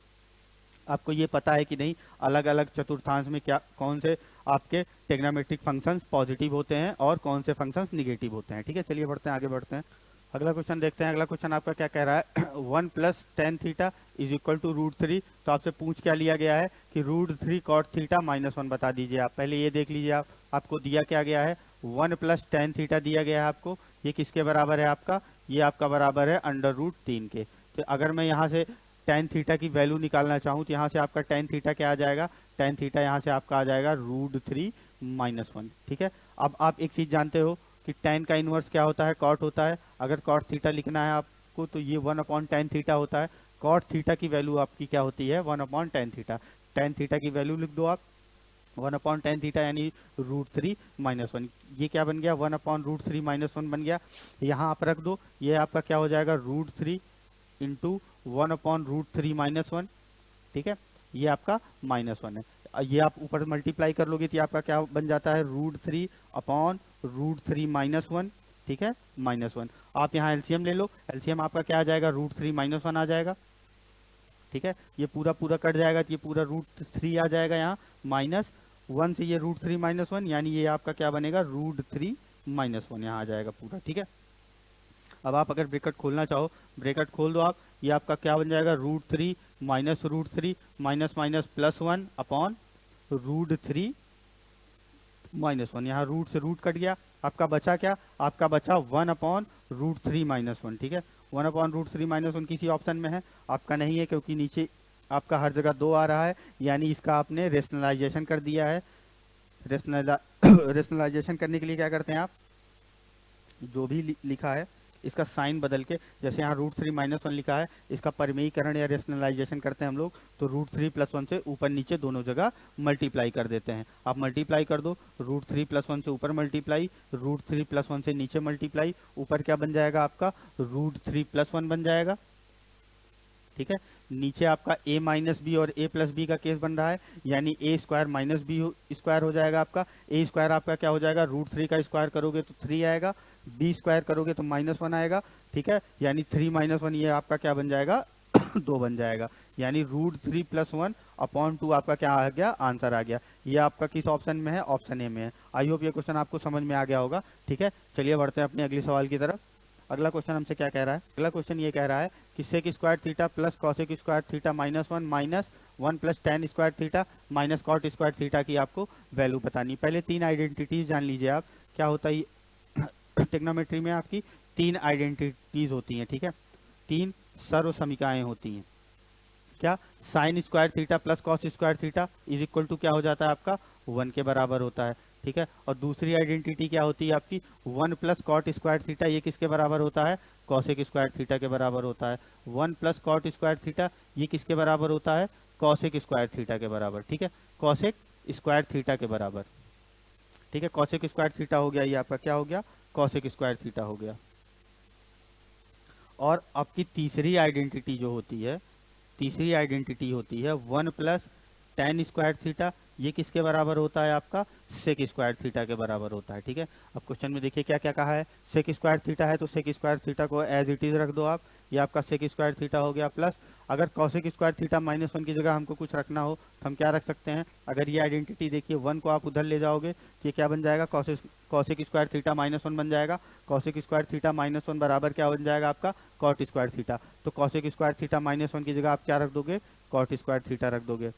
आपको ये पता है कि नहीं अलग अलग चतुर्थांश में क्या कौन से आपके ट्रिग्नोमेट्रिक फंक्शंस पॉजिटिव होते हैं और कौन से फंक्शंस निगेटिव होते हैं। ठीक है, चलिए बढ़ते हैं, आगे बढ़ते हैं। अगला क्वेश्चन देखते हैं। अगला क्वेश्चन आपका क्या कह रहा है 1 + tan theta is equal to √3। तो आपसे पूछ क्या लिया गया है कि √3 cot थीटा -1 बता दीजिए। आप पहले ये देख लीजिए, आपको दिया क्या गया है 1 + tan थीटा दिया गया है आपको। ये किसके बराबर है आपका, ये आपका बराबर है √3 के। तो अगर मैं यहाँ से tan थीटा की वैल्यू निकालना चाहूँ तो यहाँ से आपका tan थीटा क्या आ जाएगा, tan थीटा यहाँ से आपका आ जाएगा √3 - 1। ठीक है, अब आप एक चीज़ जानते हो कि tan का इन्वर्स क्या होता है, cot होता है। अगर cot थीटा लिखना है आपको तो ये 1/tan थीटा होता है। cot थीटा की वैल्यू आपकी क्या होती है 1/tan थीटा। tan थीटा की वैल्यू लिख दो आप 1/tan थीटा यानी √3 - 1। ये क्या बन गया 1/√3 - 1 बन गया। यहाँ आप रख दो, ये आपका क्या हो जाएगा √3 इंटू 1/√3 - 1। ठीक है, ये आपका -1 है। ये आप ऊपर मल्टीप्लाई कर लोगे तो ये आपका क्या बन जाता है √3/√3 - 1। ठीक है, -1। आप यहाँ एलसीएम ले लो, एलसीएम आपका क्या आ जाएगा √3 - 1 आ जाएगा। ठीक है, ये पूरा पूरा कट जाएगा तो ये पूरा √3 आ जाएगा यहाँ, -1 से ये √3 - 1 यानी ये आपका क्या बनेगा √3 - 1 यहाँ आ जाएगा पूरा। ठीक है, अब आप अगर ब्रैकेट खोलना चाहो ब्रैकेट खोल दो आप, ये आपका क्या बन जाएगा √3 - √3 माइनस माइनस +1 अपॉन √3 - 1। यहाँ रूट से रूट कट गया, आपका बचा क्या, आपका बचा 1/√3 - 1। ठीक है, 1/√3 - 1 किसी ऑप्शन में है, आपका नहीं है क्योंकि नीचे आपका हर जगह 2 आ रहा है, यानी इसका आपने रेशनलाइजेशन कर दिया है। रेशनलाइजेशन करने के लिए क्या करते हैं आप, जो भी लिखा है इसका साइन बदल के, जैसे यहाँ √3 - 1 लिखा है, इसका परिमेयीकरण या रेशनलाइजेशन करते हैं हम लोग तो √3 + 1 से ऊपर नीचे दोनों जगह मल्टीप्लाई कर देते हैं। आप मल्टीप्लाई कर दो, √3 + 1 से ऊपर मल्टीप्लाई, √3 + 1 से नीचे मल्टीप्लाई, ऊपर क्या बन जाएगा आपका √3 + 1 बन जाएगा। ठीक है, नीचे आपका a - b और a + b का केस बन रहा है, यानी a² - b² हो जाएगा आपका। a² आपका क्या हो जाएगा √3 का स्क्वायर करोगे तो 3 आएगा, b² करोगे तो -1 आएगा। ठीक है, यानी 3 - 1 ये आपका क्या बन जाएगा 2 बन जाएगा, यानी √3 + 1/2 आपका क्या आ गया, आंसर आ गया। ये आपका किस ऑप्शन में है, ऑप्शन ए में है। आई होप ये क्वेश्चन आपको समझ में आ गया होगा। ठीक है, चलिए बढ़ते हैं अपने अगले सवाल की तरफ। अगला क्वेश्चन हमसे क्या कह रहा है, अगला क्वेश्चन ये कह रहा है कि sec² plus cosec² -1 minus 1 + tan² minus cot² की आपको वैल्यू बतानी। पहले 3 आइडेंटिटीज जान लीजिए आप, क्या होता है ट्रिग्नोमेट्री में आपकी 3 आइडेंटिटीज होती हैं। ठीक है, 3 सर्व समीकरणाएं होती हैं। क्या, sin² plus cos² is equal to क्या हो जाता है आपका 1 के बराबर होता है। ठीक है, और दूसरी आइडेंटिटी क्या होती है आपकी 1 + cot², ये किसके बराबर होता है cosec² के बराबर होता है। 1 + cot², ये किसके बराबर होता है cosec² के बराबर। ठीक है, cosec² के बराबर। ठीक है, cosec² हो गया, ये आपका क्या हो गया cosec² हो गया। और आपकी तीसरी आइडेंटिटी जो होती है, तीसरी आइडेंटिटी होती है 1 + tan², ये किसके बराबर होता है आपका sec² के बराबर होता है। ठीक है, अब क्वेश्चन में देखिए क्या क्या कहा है, sec² है तो sec² को एज इट इज रख दो आप, ये आपका sec² हो गया, प्लस अगर cosec² -1 की जगह हमको कुछ रखना हो तो हम क्या रख सकते हैं, अगर ये आइडेंटिटी देखिए 1 को आप उधर ले जाओगे तो ये क्या बन जाएगा cosec² -1 बन जाएगा। cosec² -1 बराबर क्या बन जाएगा आपका cot²। तो cosec² -1 की जगह आप क्या रख दोगे cot² रख दोगे।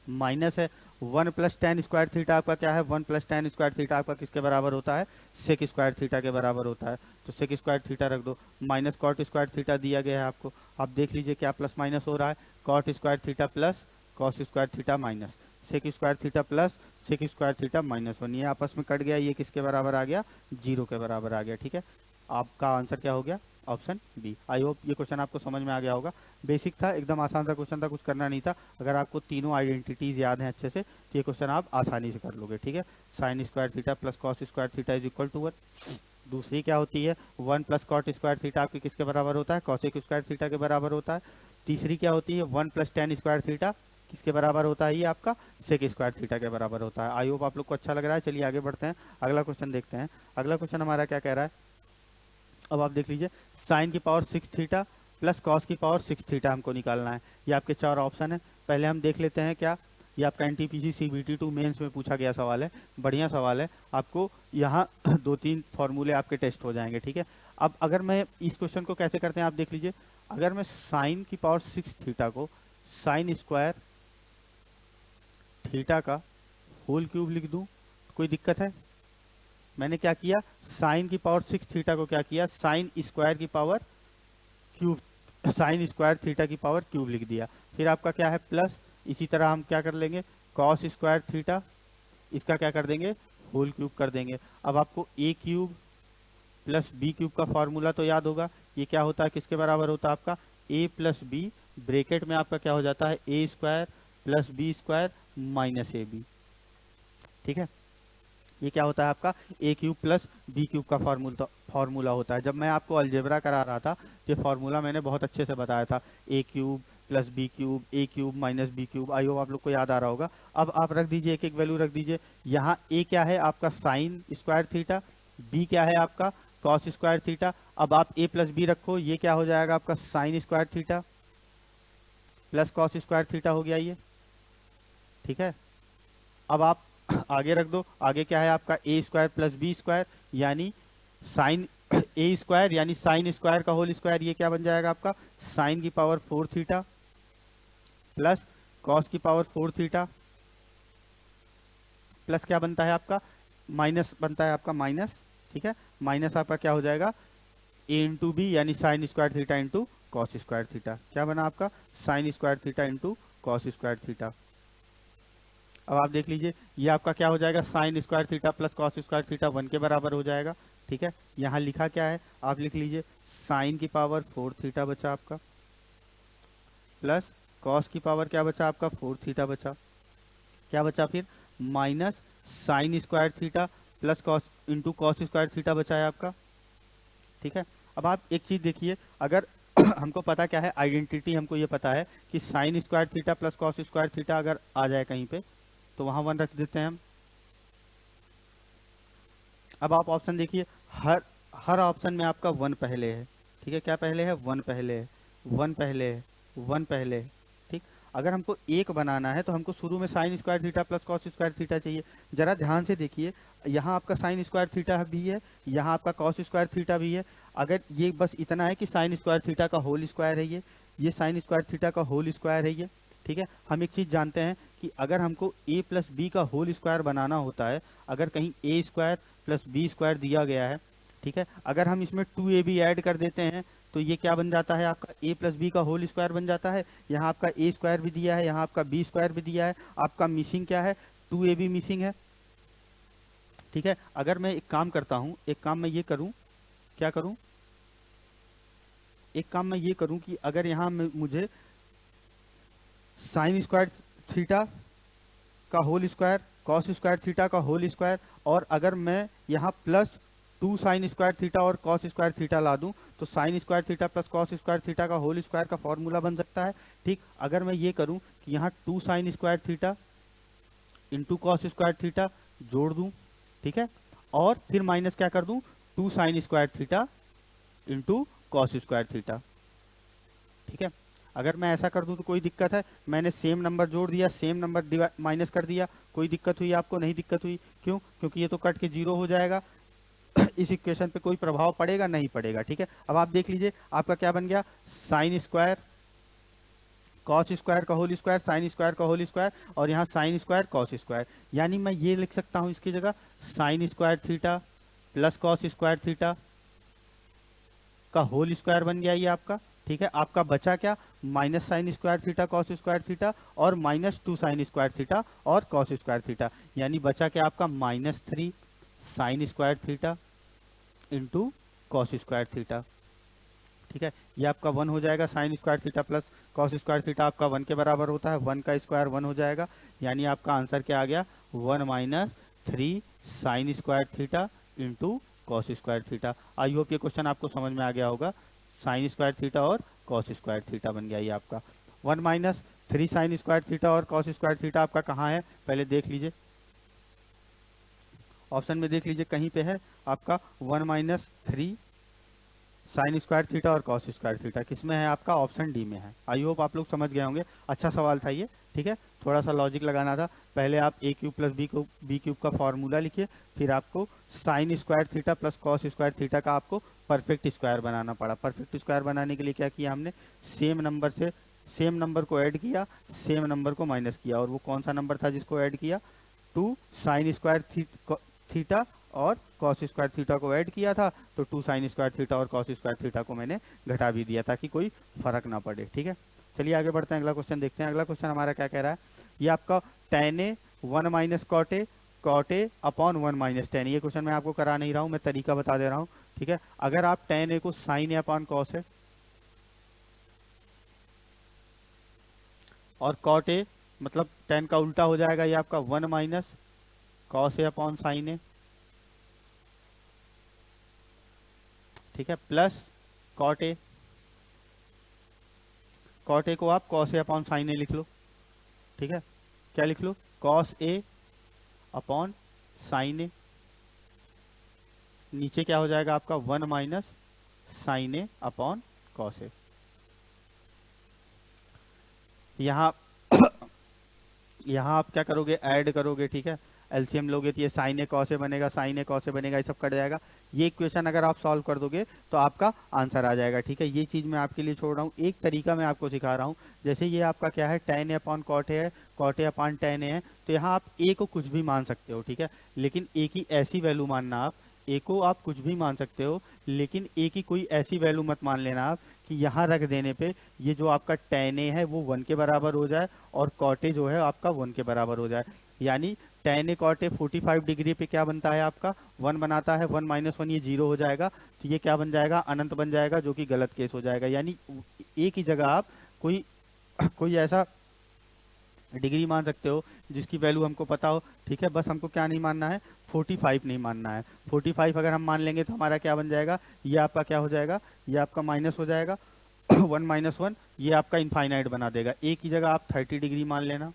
माइनस है 1 + tan² आपका क्या है 1 + tan² आपका किसके बराबर होता है sec² के बराबर होता है, तो sec² रख दो, माइनस cot² दिया गया है आपको। आप देख लीजिए क्या प्लस माइनस हो रहा है, cot² plus cos² minus sec² plus sec² -1, ये आपस में कट गया, ये किसके बराबर आ गया 0 के बराबर आ गया। ठीक है, आपका आंसर क्या हो गया ऑप्शन बी। आई होप ये क्वेश्चन आपको समझ में आ गया होगा। बेसिक था, एकदम आसान सा क्वेश्चन था, कुछ करना नहीं था। अगर आपको तीनों आइडेंटिटीज याद हैं अच्छे से तो ये क्वेश्चन आप आसानी से कर लोगे। ठीक है, sin² plus cos² is equal to 1। दूसरी क्या होती है 1 + cot² आपके किसके बराबर होता है cosec² के बराबर होता है। तीसरी क्या होती है 1 + tan² किसके बराबर होता है, ये आपका sec² के बराबर होता है। आई होप आप लोग को अच्छा लग रहा है। चलिए आगे बढ़ते हैं, अगला क्वेश्चन देखते हैं। अगला क्वेश्चन हमारा क्या कह रहा है, अब आप देख लीजिए sin की पावर 6 थीटा प्लस कॉस की पावर 6 थीटा हमको निकालना है। ये आपके 4 ऑप्शन है। पहले हम देख लेते हैं क्या, ये आपका एनटीपीसी CBT2 मेंस में पूछा गया सवाल है, बढ़िया सवाल है। आपको यहाँ 2-3 फॉर्मूले आपके टेस्ट हो जाएंगे, ठीक है। अब अगर मैं इस क्वेश्चन को कैसे करते हैं आप देख लीजिए। अगर मैं साइन की पावर 6 थीटा को साइन स्क्वायर थीटा का होल क्यूब लिख दूं, कोई दिक्कत है? मैंने क्या किया, साइन की पावर 6 थीटा को क्या किया, साइन स्क्वायर की power cube, sign square theta की पावर क्यूब लिख दिया। फिर आपका क्या है प्लस, इसी तरह हम क्या कर लेंगे, कॉस स्क्वायर थीटा, इसका क्या कर देंगे, होल क्यूब कर देंगे। अब आपको ए क्यूब प्लस बी क्यूब का फॉर्मूला तो याद होगा। ये क्या होता है, किसके बराबर होता है आपका, ए प्लस बी, ब्रेकेट में आपका क्या हो जाता है, A square plus B square minus A B, ठीक है। ये क्या होता है आपका, A cube plus B cube का फॉर्मूला होता है। जब मैं आपको अलजेब्रा करा रहा था, ये फॉर्मूला मैंने बहुत अच्छे से बताया था, A cube plus B cube, A cube minus B cube. I hope आप लोग को याद आ रहा होगा। अब आप रख दीजिए, एक एक वैल्यू रख दीजिए। यहाँ ए क्या है आपका साइन स्क्वायर थीटा, बी क्या है आपका कॉस स्क्वायर थीटा। अब आप ए प्लस बी रखो, ये क्या हो जाएगा आपका sign square theta plus cos square theta हो गया ये, ठीक है। अब आप आगे रख दो, आगे क्या है आपका ए स्क्वायर प्लस बी स्क्वायर, यानी साइन ए स्क्वायर यानी साइन स्क्वायर का होल स्क्वायर, ये क्या बन जाएगा आपका साइन की पावर 4 थीटा प्लस कॉस की पावर 4 थीटा, प्लस क्या बनता है आपका माइनस बनता है आपका माइनस, ठीक है। माइनस आपका क्या हो जाएगा ए इंटू बी यानी sign square theta into cos square theta. क्या बना आपका sign square theta into cos square theta. अब आप देख लीजिए, ये आपका क्या हो जाएगा sign square theta plus cos square theta 1 के बराबर हो जाएगा, ठीक है। यहाँ लिखा क्या है आप लिख लीजिए, साइन की पावर 4 थीटा बचा आपका प्लस कॉस की पावर क्या बचा आपका 4 थीटा बचा, क्या बचा फिर minus sign square theta plus cos into cos square theta बचा है आपका, ठीक है। अब आप एक चीज देखिए, अगर हमको पता क्या है, आइडेंटिटी हमको ये पता है कि sign square theta plus cos square theta अगर आ जाए कहीं पे तो वहां 1 रख देते हैं हम। अब आप ऑप्शन देखिए, हर हर ऑप्शन में आपका 1 पहले है, ठीक है। क्या पहले है 1 पहले है, 1 पहले है, 1 पहले है, ठीक। अगर हमको एक बनाना है तो हमको शुरू में sign square theta plus cos square theta चाहिए। जरा ध्यान से देखिए, यहाँ आपका साइन स्क्वायर थीटा भी है, यहाँ आपका कॉस स्क्वायर थीटा भी है। अगर ये बस इतना है कि साइन स्क्वायर थीटा का होल स्क्वायर है ये साइन स्क्वायर थीटा का होल स्क्वायर है ये, ठीक है। हम एक चीज जानते हैं कि अगर हमको a प्लस बी का होल स्क्वायर बनाना होता है, अगर कहीं a square plus B square दिया गया है, ठीक है, अगर हम इसमें 2ab ऐड कर देते हैं तो ये क्या बन जाता है आपका a प्लस बी का होल स्क्वायर बन जाता है। यहाँ आपका a स्क्वायर भी दिया है, यहाँ आपका b स्क्वायर भी दिया है, आपका मिसिंग क्या है 2ab मिसिंग है, ठीक है। अगर मैं एक काम करता हूँ, एक काम मैं ये करूँ, क्या करूँ, एक काम मैं ये करूँ कि अगर यहाँ मुझे साइन स्क्वायर थीटा का whole square cos square theta का होल स्क्वायर, और अगर मैं यहाँ प्लस 2 साइन स्क्वायर थीटा और कॉस स्क्वायर थीटा ला दूं तो sine square theta plus cos square theta का होल स्क्वायर का फॉर्मूला बन सकता है, ठीक। अगर मैं ये करूं कि यहाँ 2 sine square theta into cos square theta जोड़ दूं, ठीक है, और फिर माइनस क्या कर दूं 2 sine square theta into cos square theta, ठीक है। अगर मैं ऐसा कर दूं तो कोई दिक्कत है, मैंने सेम नंबर जोड़ दिया, सेम नंबर माइनस कर दिया, कोई दिक्कत हुई आपको? नहीं दिक्कत हुई। क्यों? क्योंकि ये तो कट के 0 हो जाएगा, इस इक्वेशन पे कोई प्रभाव पड़ेगा नहीं पड़ेगा, ठीक है। अब आप देख लीजिए आपका क्या बन गया, साइन स्क्वायर कॉस स्क्वायर का होल स्क्वायर साइन स्क्वायर का होल स्क्वायर, और यहाँ साइन स्क्वायर कॉस स्क्वायर, यानी मैं ये लिख सकता हूँ इसकी जगह sign square theta plus cos square theta का होल स्क्वायर बन गया ये आपका, ठीक है। आपका बचा क्या, minus sign square theta cos square theta और माइनस 2 साइन स्क्वायर थीटा और कॉस स्क्वायर थीटा, यानी बचा क्या आपका -3 sign square theta into cos square theta, ठीक है। ये आपका 1 हो जाएगा, sign square theta plus cos square theta आपका 1 के बराबर होता है, 1 का स्क्वायर 1 हो जाएगा, यानी आपका आंसर क्या आ गया 1 - 3 sign square theta into cos square theta. I hope ये क्वेश्चन आपको समझ में आ गया होगा। साइन स्क्वायर थीटा और कॉस स्क्वायर थीटा बन गया ये आपका। 1 - 3 साइन स्क्वायर थीटा और कॉस स्क्वायर थीटा आपका कहाँ है, पहले देख लीजिए, ऑप्शन में देख लीजिए कहीं पे है आपका 1 - 3 साइन स्क्वायर थीटा और कॉस स्क्वायर थीटा किस में है आपका, ऑप्शन डी में है। आई होप आप लोग समझ गए होंगे। अच्छा सवाल था ये, ठीक है। थोड़ा सा लॉजिक लगाना था। पहले आप ए क्यूब प्लस बी क्यूब का फॉर्मूला लिखिए, फिर आपको sign square theta plus cos square theta का आपको परफेक्ट स्क्वायर बनाना पड़ा। परफेक्ट स्क्वायर बनाने के लिए क्या किया हमने, सेम नंबर को ऐड किया, सेम नंबर को माइनस किया। और वो कौन सा नंबर था जिसको ऐड किया, 2 साइन स्क्वायर थीटा और कॉस स्क्वायर थीटा को ऐड किया था, तो 2 साइन स्क्वायर थीटा और कॉस स्क्वायर थीटा को मैंने घटा भी दिया ताकि कोई फर्क ना पड़े, ठीक है। चलिए आगे बढ़ते हैं, अगला क्वेश्चन देखते हैं। अगला क्वेश्चन हमारा क्या कह रहा है, ये आपका tan A 1 minus cot A upon 1 minus tan. ये क्वेश्चन मैं आपको करा नहीं रहा हूँ, मैं तरीका बता दे रहा हूँ, ठीक है। अगर आप tan ए को साइन ए अपॉन कॉस है और कॉट ए मतलब tan का उल्टा हो जाएगा, ये आपका 1 minus cos A upon sine ए, ठीक है, प्लस कॉट ए को आप कॉस ए अपॉन साइन ए लिख लो, ठीक है। क्या लिख लो, कॉस ए अपॉन साइन ए, नीचे क्या हो जाएगा आपका 1 minus sign A upon cos A. यहाँ यहाँ आप क्या करोगे, ऐड करोगे, ठीक है। एलसीएम लोगे तो ये साइन ए कॉस ए बनेगा, साइन ए कॉस ए बनेगा, ये सब कट जाएगा। ये इक्वेशन अगर आप सॉल्व कर दोगे तो आपका आंसर आ जाएगा, ठीक है। ये चीज़ मैं आपके लिए छोड़ रहा हूँ, एक तरीका मैं आपको सिखा रहा हूँ। जैसे ये आपका क्या है, tan A upon cot A है, cot A upon tan A है, तो यहाँ आप ए को कुछ भी मान सकते हो, ठीक है। लेकिन ए की ऐसी वैल्यू मानना, आप ए को आप कुछ भी मान सकते हो, लेकिन ए की कोई ऐसी वैल्यू मत मान लेना आप कि यहाँ रख देने पे ये जो आपका tan ए है वो 1 के बराबर हो जाए और कॉट ए जो है आपका 1 के बराबर हो जाए। यानी tan A cot A 45 degree पे क्या बनता है आपका, 1 बनाता है, 1 माइनस 1 ये 0 हो जाएगा, तो ये क्या बन जाएगा, अनंत बन जाएगा, जो कि गलत केस हो जाएगा। यानी ए की जगह आप कोई कोई ऐसा डिग्री मान सकते हो जिसकी वैल्यू हमको पता हो, ठीक है। बस हमको क्या नहीं मानना है, 45 नहीं मानना है। 45 अगर हम मान लेंगे तो हमारा क्या बन जाएगा, ये आपका क्या हो जाएगा, ये आपका माइनस हो जाएगा 1 माइनस 1, ये आपका इनफाइनाइट बना देगा। ए की जगह आप 30 डिग्री मान लेना,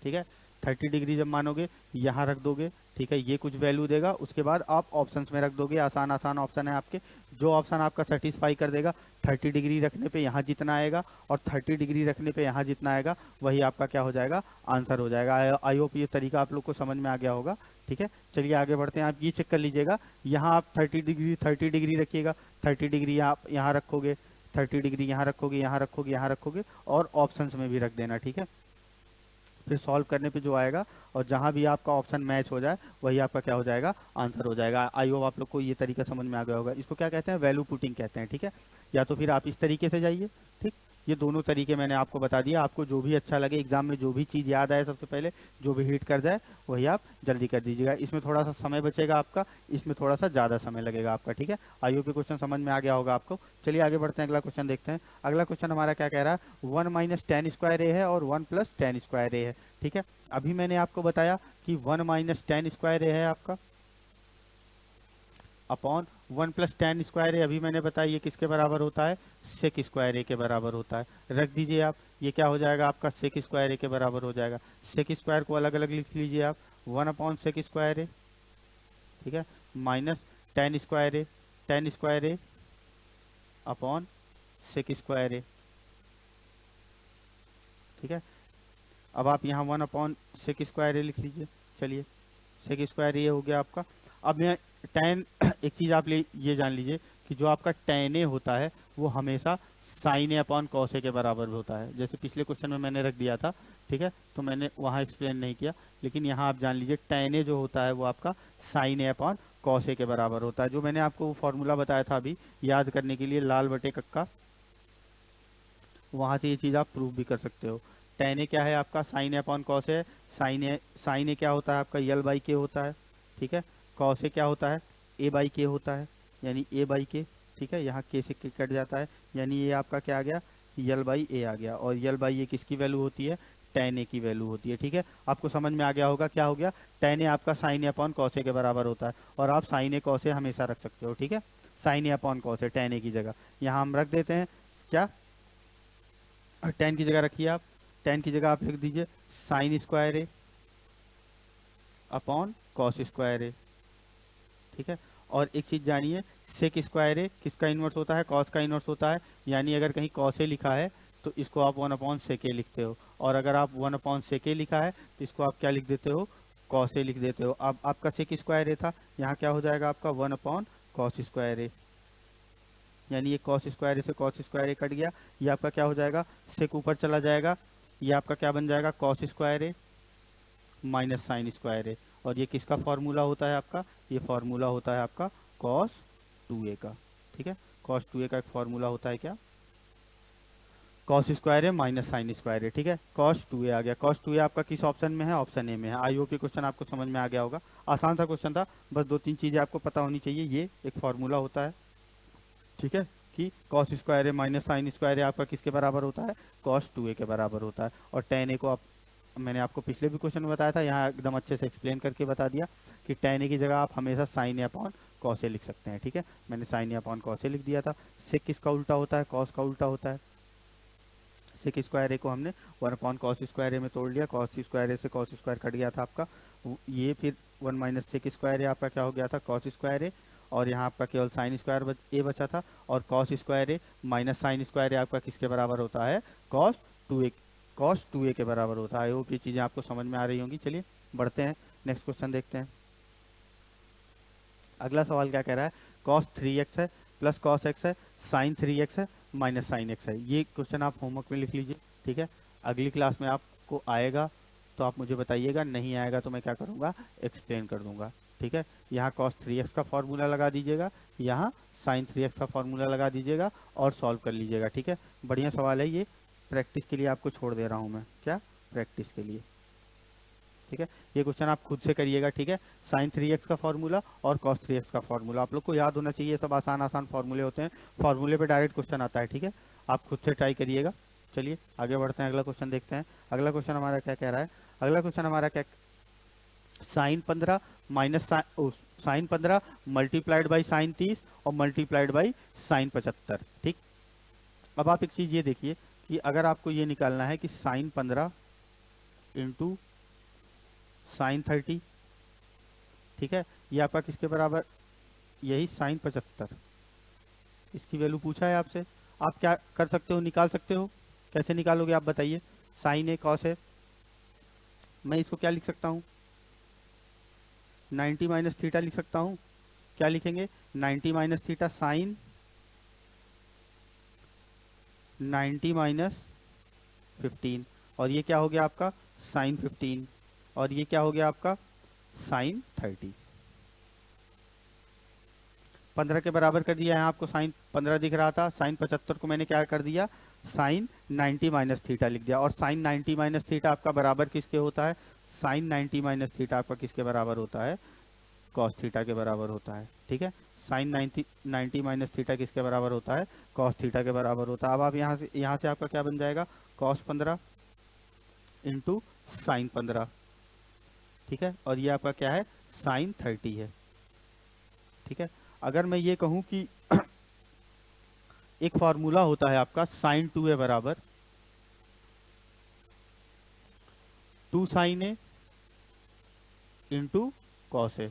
ठीक है। 30 डिग्री जब मानोगे यहाँ रख दोगे, ठीक है, ये कुछ वैल्यू देगा, उसके बाद आप ऑप्शंस में रख दोगे। आसान आसान ऑप्शन है आपके, जो ऑप्शन आपका सेटिस्फाई कर देगा, 30 डिग्री रखने पे यहाँ जितना आएगा और 30 डिग्री रखने पे यहाँ जितना आएगा, वही आपका क्या हो जाएगा, आंसर हो जाएगा। आई होप ये तरीका आप लोग को समझ में आ गया होगा, ठीक है। चलिए आगे बढ़ते हैं। आप ये चेक कर लीजिएगा, यहाँ आप 30 डिग्री रखिएगा, 30 डिग्री आप यहाँ रखोगे, 30 डिग्री यहाँ रखोगे, यहाँ रखोगे, यहाँ रखोगे, और ऑप्शंस में भी रख देना, ठीक है। फिर सॉल्व करने पे जो आएगा और जहां भी आपका ऑप्शन मैच हो जाए वही आपका क्या हो जाएगा, आंसर हो जाएगा। आई होप आप लोग को ये तरीका समझ में आ गया होगा। इसको क्या कहते हैं, वैल्यू पुटिंग कहते हैं, ठीक है। या तो फिर आप इस तरीके से जाइए, ठीक। ये दोनों तरीके मैंने आपको बता दिया, आपको जो भी अच्छा लगे, एग्जाम में जो भी चीज़ याद आए, सबसे पहले जो भी हिट कर जाए वही आप जल्दी कर दीजिएगा। इसमें थोड़ा सा समय बचेगा आपका, इसमें थोड़ा सा ज़्यादा समय लगेगा आपका, ठीक है। आई होप ये क्वेश्चन समझ में आ गया होगा आपको। चलिए आगे बढ़ते हैं, अगला क्वेश्चन देखते हैं। अगला क्वेश्चन हमारा क्या कह रहा है, 1 माइनस टेन स्क्वायर ए है और 1 प्लस टेन स्क्वायर ए है, ठीक है। अभी मैंने आपको बताया कि 1 माइनस टेन स्क्वायर ए है आपका अपॉन 1 प्लस टेन स्क्वायर ए, अभी मैंने बताया ये किसके बराबर होता है, सेक स्क्वायर ए के बराबर होता है। रख दीजिए आप, ये क्या हो जाएगा आपका, सेक स्क्वायर ए के बराबर हो जाएगा। सेक स्क्वायर को अलग अलग लिख लीजिए आप, 1 अपॉन सेक स्क्वायर ए, ठीक है, माइनस टेन स्क्वायर ए अपॉन सेक स्क्वायर ए, ठीक है। अब आप यहाँ 1 अपॉन सेक स्क्वायर ए लिख लीजिए। चलिए, सेक स्क्वायर ये हो गया आपका। अब मैं tan एक चीज़ आप ये जान लीजिए कि जो आपका tan ए होता है वो हमेशा sign A upon cos A के बराबर होता है। जैसे पिछले क्वेश्चन में मैंने रख दिया था, ठीक है, तो मैंने वहाँ एक्सप्लेन नहीं किया, लेकिन यहाँ आप जान लीजिए tan ए जो होता है वो आपका sign A upon cos A के बराबर होता है। जो मैंने आपको वो फॉर्मूला बताया था अभी याद करने के लिए, लाल बटे कक्का, वहाँ से ये चीज़ आप प्रूव भी कर सकते हो। tan ए क्या है आपका, sign A upon cos A, sign ए क्या होता है आपका, यल बाई के होता है, ठीक है। कॉस ए क्या होता है, ए बाई के होता है, यानी ए बाई के, ठीक है। यहाँ के से के कट जाता है, यानी ये आपका क्या आ गया, यल बाई ए आ गया। और यल बाई ए किसकी वैल्यू होती है, tan ए की वैल्यू होती है, ठीक है। आपको समझ में आ गया होगा क्या हो गया, tan ए आपका sign A upon cos A के बराबर होता है, और आप साइन ए कॉस ए हमेशा रख सकते हो, ठीक है। Sine A upon cos A tan ए की जगह यहाँ हम रख देते हैं क्या, tan की जगह रखिए आप, tan की जगह आप लिख दीजिए साइन स्क्वायर ए अपॉन कॉस स्क्वायर ए, ठीक है। और एक चीज़ जानिए, सेक स्क्वायर ए किसका इन्वर्स होता है? कॉस का इन्वर्स होता है। यानी अगर कहीं कॉस ए लिखा है तो इसको आप 1/sec ए लिखते हो, और अगर आप 1/sec ए लिखा है तो इसको आप क्या लिख देते हो? कॉस ए लिख देते हो। अब आपका सेक स्क्वायर ए था, यहाँ क्या हो जाएगा आपका? 1/cos स्क्वायर ए, यानी ये कॉस स्क्वायर ए से कॉस स्क्वायर ए कट गया। ये आपका क्या हो जाएगा? सेक ऊपर चला जाएगा, ये आपका क्या बन जाएगा? कॉस स्क्वायर ए माइनस साइन स्क्वायर ए। और ये किसका फॉर्मूला होता है आपका? ये फॉर्मूला होता है आपका कॉस 2a का। ठीक है, कॉस 2a का एक फॉर्मूला होता है क्या? कॉस स्क्वायर ए माइनस साइन स्क्वायर ए। ठीक है, कॉस 2a आ गया। कॉस 2a आपका किस ऑप्शन में है? ऑप्शन ए में है। आई होप ये क्वेश्चन आपको समझ में आ गया होगा। आसान सा क्वेश्चन था, बस 2-3 चीज़ें आपको पता होनी चाहिए। ये एक फॉर्मूला होता है, ठीक है, कि कॉस स्क्वायर ए माइनस साइन स्क्वायर ए आपका किसके बराबर होता है? कॉस 2a के बराबर होता है। और tan a को आप, मैंने आपको पिछले भी क्वेश्चन में बताया था, यहाँ एकदम अच्छे से एक्सप्लेन करके बता दिया कि tan a की जगह आप हमेशा sign A upon cos A लिख सकते हैं। ठीक है, मैंने sign A upon cos A लिख दिया था। सेक किसका उल्टा होता है? कॉस का उल्टा होता है। सेक स्क्वायर ए को हमने 1/cos स्क्वायर ए में तोड़ लिया, कॉस स्क्वायर ए से कॉस स्क्वायर कट गया था आपका, ये फिर 1 - सेक स्क्वायर ए आपका क्या हो गया था? कॉस स्क्वायर ए, और यहाँ आपका केवल साइन स्क्वायर ए बचा था। और कॉस स्क्वायर ए माइनस साइन स्क्वायर ए आपका किसके बराबर होता है? कॉस 2a, कॉस 2a के बराबर होता है। वो ये चीज़ें आपको समझ में आ रही होंगी। चलिए बढ़ते हैं, नेक्स्ट क्वेश्चन देखते हैं। अगला सवाल क्या कह रहा है? कॉस 3x है प्लस कॉस x है, साइन 3x है माइनस साइन x है। ये क्वेश्चन आप होमवर्क में लिख लीजिए। ठीक है, अगली क्लास में आपको आएगा तो आप मुझे बताइएगा, नहीं आएगा तो मैं क्या करूँगा? एक्सप्लेन कर दूंगा। ठीक है, यहाँ cos 3x का फॉर्मूला लगा दीजिएगा, यहाँ sin 3x का फॉर्मूला लगा दीजिएगा और सॉल्व कर लीजिएगा। ठीक है, बढ़िया सवाल है ये, प्रैक्टिस के लिए आपको छोड़ दे रहा हूँ मैं। क्या? प्रैक्टिस के लिए। ठीक है, ये क्वेश्चन आप खुद से करिएगा। ठीक है, sin 3x का फॉर्मूला और cos 3x का फॉर्मूला आप लोग को याद होना चाहिए। सब आसान आसान फॉर्मूले होते हैं, फॉर्मूले पे डायरेक्ट क्वेश्चन आता है। ठीक है, आप खुद से ट्राई करिएगा। चलिए आगे बढ़ते हैं, अगला क्वेश्चन देखते हैं। अगला क्वेश्चन हमारा क्या कह रहा है? अगला क्वेश्चन हमारा क्या, sine 15 minus sine 15 multiplied by sine 30 और मल्टीप्लाइड बाई साइन 75। ठीक, अब आप एक चीज़ ये देखिए कि अगर आपको ये निकालना है कि साइन 15 इंटू साइन 30, ठीक है, ये आपका किसके बराबर? यही साइन 75, इसकी वैल्यू पूछा है आपसे। आप क्या कर सकते हो? निकाल सकते हो। कैसे निकालोगे आप बताइए? साइन ए कॉस है, मैं इसको क्या लिख सकता हूँ? 90 माइनस थीटा लिख सकता हूँ। क्या लिखेंगे? 90 माइनस थीटा साइन 90 माइनस 15, और ये क्या हो गया आपका? साइन 15, और ये क्या हो गया आपका? साइन 30। 15 के बराबर कर दिया है, आपको साइन 15 दिख रहा था, साइन 75 को मैंने क्या कर दिया? साइन 90 माइनस थीटा लिख दिया। और साइन 90 माइनस थीटा आपका बराबर किसके होता है? साइन 90 माइनस थीटा आपका किसके बराबर होता है? कॉस थीटा के बराबर होता है। ठीक है, साइन 90 माइनस थीटा किसके बराबर होता है? कॉस थीटा के बराबर होता है। अब आप यहाँ से आपका क्या बन जाएगा? Cos 15 into sine 15। ठीक है, और ये आपका क्या है? साइन 30 है। ठीक है, अगर मैं ये कहूँ कि एक फॉर्मूला होता है आपका साइन 2a बराबर 2 sign A into cos A.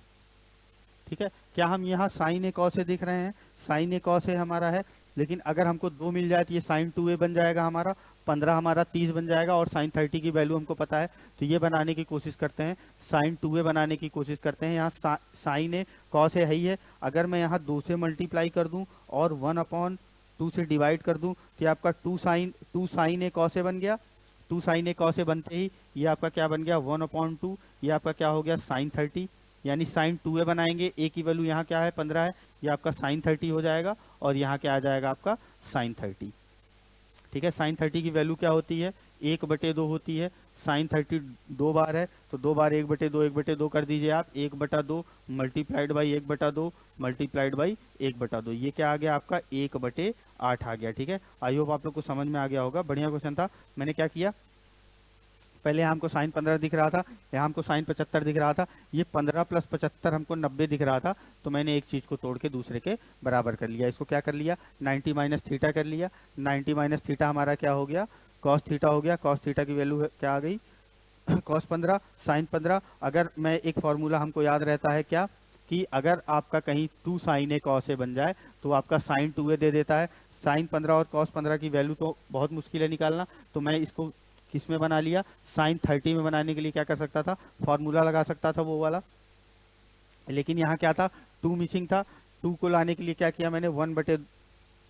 ठीक है, क्या हम यहाँ साइन ए कॉस ए दिख रहे हैं? साइन ए कॉस ए हमारा है, लेकिन अगर हमको 2 मिल जाए तो ये साइन 2a बन जाएगा हमारा, 15 हमारा 30 बन जाएगा, और साइन 30 की वैल्यू हमको पता है। तो ये बनाने की कोशिश करते हैं, साइन 2a बनाने की कोशिश करते हैं। यहाँ साइन ए कॉस ए है ही है, अगर मैं यहाँ 2 से मल्टीप्लाई कर दूँ और 1/2 से डिवाइड कर दूँ तो ये आपका 2 साइन ए कॉस ए बन गया। 2 साइन ए कॉस ए बनते ही ये आपका क्या बन गया? 1/2, ये आपका क्या हो गया? साइन 30, यानी साइन 2a बनाएंगे, ए की वैल्यू यहाँ क्या है? 15 है, ये आपका साइन 30 हो जाएगा, और यहाँ क्या आ जाएगा आपका? साइन 30। ठीक है, साइन 30 की वैल्यू क्या होती है? 1/2 होती है। साइन 30 2 बार है, तो 2 बार 1/2 कर दीजिए आप, 1/2 मल्टीप्लाइड बाई 1/2 मल्टीप्लाइड बाई 1/2, ये क्या आ गया आपका? 1/8 आ गया। ठीक है, आई होप आप लोग को समझ में आ गया होगा। बढ़िया क्वेश्चन था। मैंने क्या किया, पहले हमको साइन 15 दिख रहा था, यहाँ हमको साइन 75 दिख रहा था, ये 15 प्लस 75 हमको 90 दिख रहा था, तो मैंने एक चीज़ को तोड़ के दूसरे के बराबर कर लिया। इसको क्या कर लिया? 90 माइनस थीटा कर लिया। 90 माइनस थीटा हमारा क्या हो गया? कॉस थीटा हो गया। कॉस थीटा की वैल्यू क्या आ गई? Cos 15 sine 15। अगर मैं एक फॉर्मूला हमको याद रहता है क्या? कि अगर आपका कहीं 2 sin a cos a बन जाए तो आपका sin 2a दे देता है। sin 15 और cos 15 की वैल्यू तो बहुत मुश्किल है निकालना, तो मैं इसको किस में बना लिया, sin 30 में बनाने के लिए क्या कर सकता था, फॉर्मूला लगा सकता था वो वाला। लेकिन यहाँ क्या था, 2 मिसिंग था। 2 को लाने के लिए क्या किया मैंने,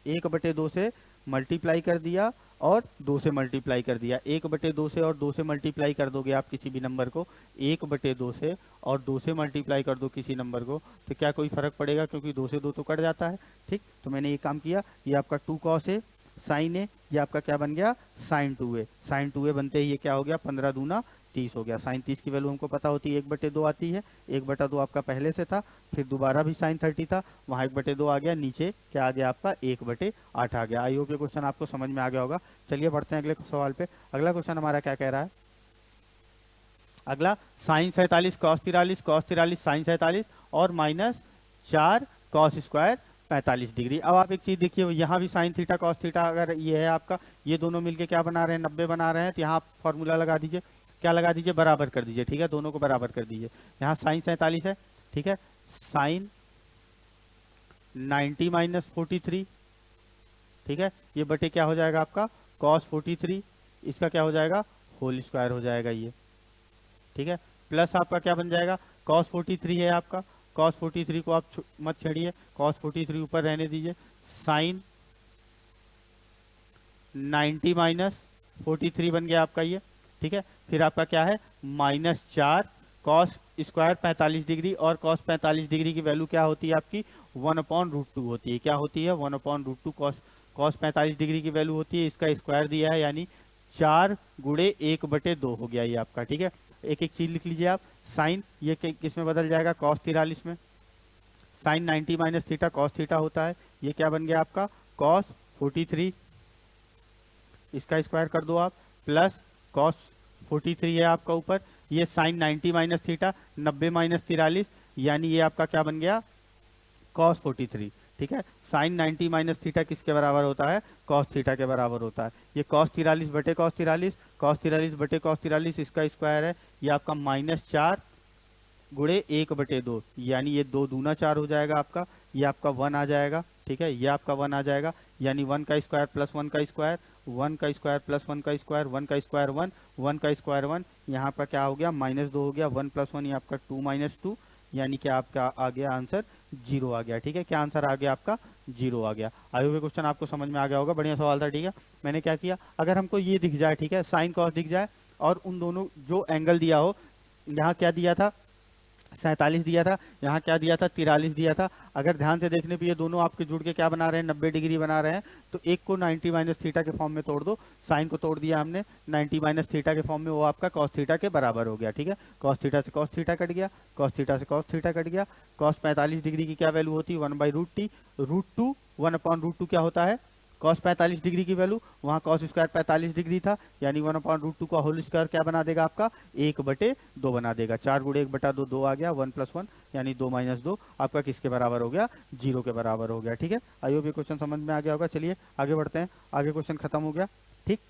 1/2 से मल्टीप्लाई कर दिया और 2 से मल्टीप्लाई कर दिया। 1/2 से और 2 से मल्टीप्लाई कर दोगे आप किसी भी नंबर को, 1/2 से और 2 से मल्टीप्लाई कर दो किसी नंबर को, तो क्या कोई फर्क पड़ेगा, क्योंकि 2 से 2 तो कट जाता है। ठीक, तो मैंने ये काम किया। ये आपका 2 cos a sin a, ये आपका क्या बन गया, sin 2a। sin 2a बनते ही ये क्या हो गया, 15 दूना 30 हो गया। sin 30 की वैल्यू हमको पता होती है 1/2 आती है। 1/2 आपका पहले से था, फिर दोबारा भी sin 30 था, वहाँ 1/2 आ गया, नीचे क्या आ गया आपका 1/8 आ गया। आई होप ये क्वेश्चन आपको समझ में आ गया होगा। चलिए बढ़ते हैं अगले सवाल पे। अगला क्वेश्चन हमारा क्या कह रहा है, अगला sin 47 cos 43 cos 43 sin 47 और -4 cos स्क्वायर 45 डिग्री। अब आप एक चीज देखिए, यहाँ भी sin थीटा cos थीटा अगर ये है आपका, ये दोनों मिलके क्या बना रहे हैं, 90 बना रहे हैं, तो यहाँ आप फॉर्मूला लगा दीजिए, क्या लगा दीजिए, बराबर कर दीजिए। ठीक है, दोनों को बराबर कर दीजिए। यहाँ sin 47 है, ठीक है, sin 90 - 43, ठीक है, ये बटे क्या हो जाएगा आपका cos 43, इसका क्या हो जाएगा, होल स्क्वायर हो जाएगा ये। ठीक है, प्लस आपका क्या बन जाएगा, cos 43 है आपका, cos 43 को आप मत छेड़िए, cos 43 ऊपर रहने दीजिए। sin 90 - 43 बन गया आपका ये। ठीक है, फिर आपका क्या है, -4 cos स्क्वायर 45 डिग्री, और cos 45 डिग्री की वैल्यू क्या होती है आपकी, 1/√2 होती है। क्या होती है, 1/√2 cos 45 डिग्री की वैल्यू होती है, इसका स्क्वायर दिया है, यानी 4 गुणे 1/2 हो गया ये आपका। ठीक है, एक एक चीज लिख लीजिए आप। साइन ये किस में बदल जाएगा, cos 43 में। साइन 90 - थीटा cos थीटा होता है, ये क्या बन गया आपका cos 43, इसका स्क्वायर कर दो आप, प्लस cos 43 है आपका ऊपर, ये साइन 90 - थीटा 90 - 43, यानी ये आपका क्या बन गया cos 43। ठीक है, साइन 90 - थीटा किसके बराबर होता है, cos थीटा के बराबर होता है। ये cos 43 बटे cos 43, cos 43 बटे cos 43, इसका स्क्वायर है, ये आपका -4 गुणे 1/2, यानी ये 2 दूना 4 हो जाएगा आपका, ये आपका 1 आ जाएगा। ठीक है, ये आपका 1 आ जाएगा, यानी 1 का स्क्वायर प्लस 1 का स्क्वायर, 1 का स्क्वायर प्लस 1 का स्क्वायर, 1 का स्क्वायर 1, 1 का स्क्वायर 1, यहाँ पर क्या हो गया, -2 हो गया, 1 + 1 ये आपका 2 - 2, यानी कि आपका आ गया आंसर 0 आ गया। ठीक है, क्या आंसर आ गया आपका, 0 आ गया। आई होप क्वेश्चन आपको समझ में आ गया होगा, बढ़िया सवाल था। ठीक है, मैंने क्या किया, अगर हमको ये दिख जाए, ठीक है, साइन कॉस दिख जाए, और उन दोनों जो एंगल दिया हो, यहाँ क्या दिया था 47 दिया था, यहाँ क्या दिया था 43 दिया था, अगर ध्यान से देखने पे ये दोनों आपके जुड़ के क्या बना रहे हैं, 90 डिग्री बना रहे हैं, तो एक को 90 - थीटा के फॉर्म में तोड़ दो। साइन को तोड़ दिया हमने 90 - थीटा के फॉर्म में, वो आपका cos थीटा के बराबर हो गया। ठीक है, cos थीटा से cos थीटा कट गया, cos थीटा से cos थीटा कट गया। cos 45 डिग्री की क्या वैल्यू होती है, 1/√t, √2 1/√2 क्या होता है, cos 45 डिग्री की वैल्यू, वहाँ cos स्क्वायर 45 डिग्री था, यानी 1/√2 का होल स्क्वायर क्या बना देगा आपका 1/2 बना देगा। 4 गुणे 1/2 2 आ गया, 1 + 1 यानी 2 - 2 आपका किसके बराबर हो गया, 0 के बराबर हो गया। ठीक है, आई होप ये क्वेश्चन समझ में आ गया होगा। चलिए आगे बढ़ते हैं, आगे क्वेश्चन खत्म हो गया। ठीक,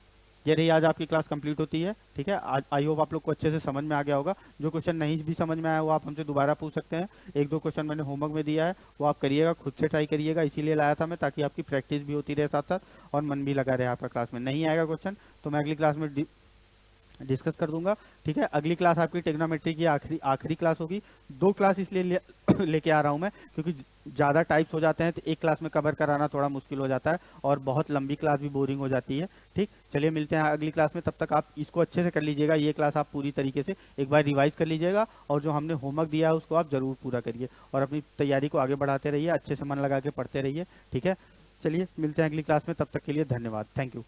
ये रही आज आपकी क्लास कंप्लीट होती है। ठीक है, आज आई होप आप लोग को अच्छे से समझ में आ गया होगा। जो क्वेश्चन नहीं भी समझ में आया वो आप हमसे दोबारा पूछ सकते हैं। 1-2 क्वेश्चन मैंने होमवर्क में दिया है, वो आप करिएगा, खुद से ट्राई करिएगा, इसीलिए लाया था मैं, ताकि आपकी प्रैक्टिस भी होती रहे साथ साथ और मन भी लगा रहे आपका क्लास में। नहीं आएगा क्वेश्चन तो मैं अगली क्लास में डिस्कस कर दूंगा। ठीक है, अगली क्लास आपकी ट्रिग्नोमेट्री की आखिरी क्लास होगी। 2 क्लास इसलिए लेके आ रहा हूं मैं, क्योंकि ज़्यादा टाइप्स हो जाते हैं तो एक क्लास में कवर कराना थोड़ा मुश्किल हो जाता है, और बहुत लंबी क्लास भी बोरिंग हो जाती है। ठीक, चलिए मिलते हैं अगली क्लास में, तब तक आप इसको अच्छे से कर लीजिएगा। ये क्लास आप पूरी तरीके से एक बार रिवाइज कर लीजिएगा, और जो हमने होमवर्क दिया है उसको आप ज़रूर पूरा करिए, और अपनी तैयारी को आगे बढ़ाते रहिए, अच्छे से मन लगा के पढ़ते रहिए। ठीक है, चलिए मिलते हैं अगली क्लास में, तब तक के लिए धन्यवाद, थैंक यू।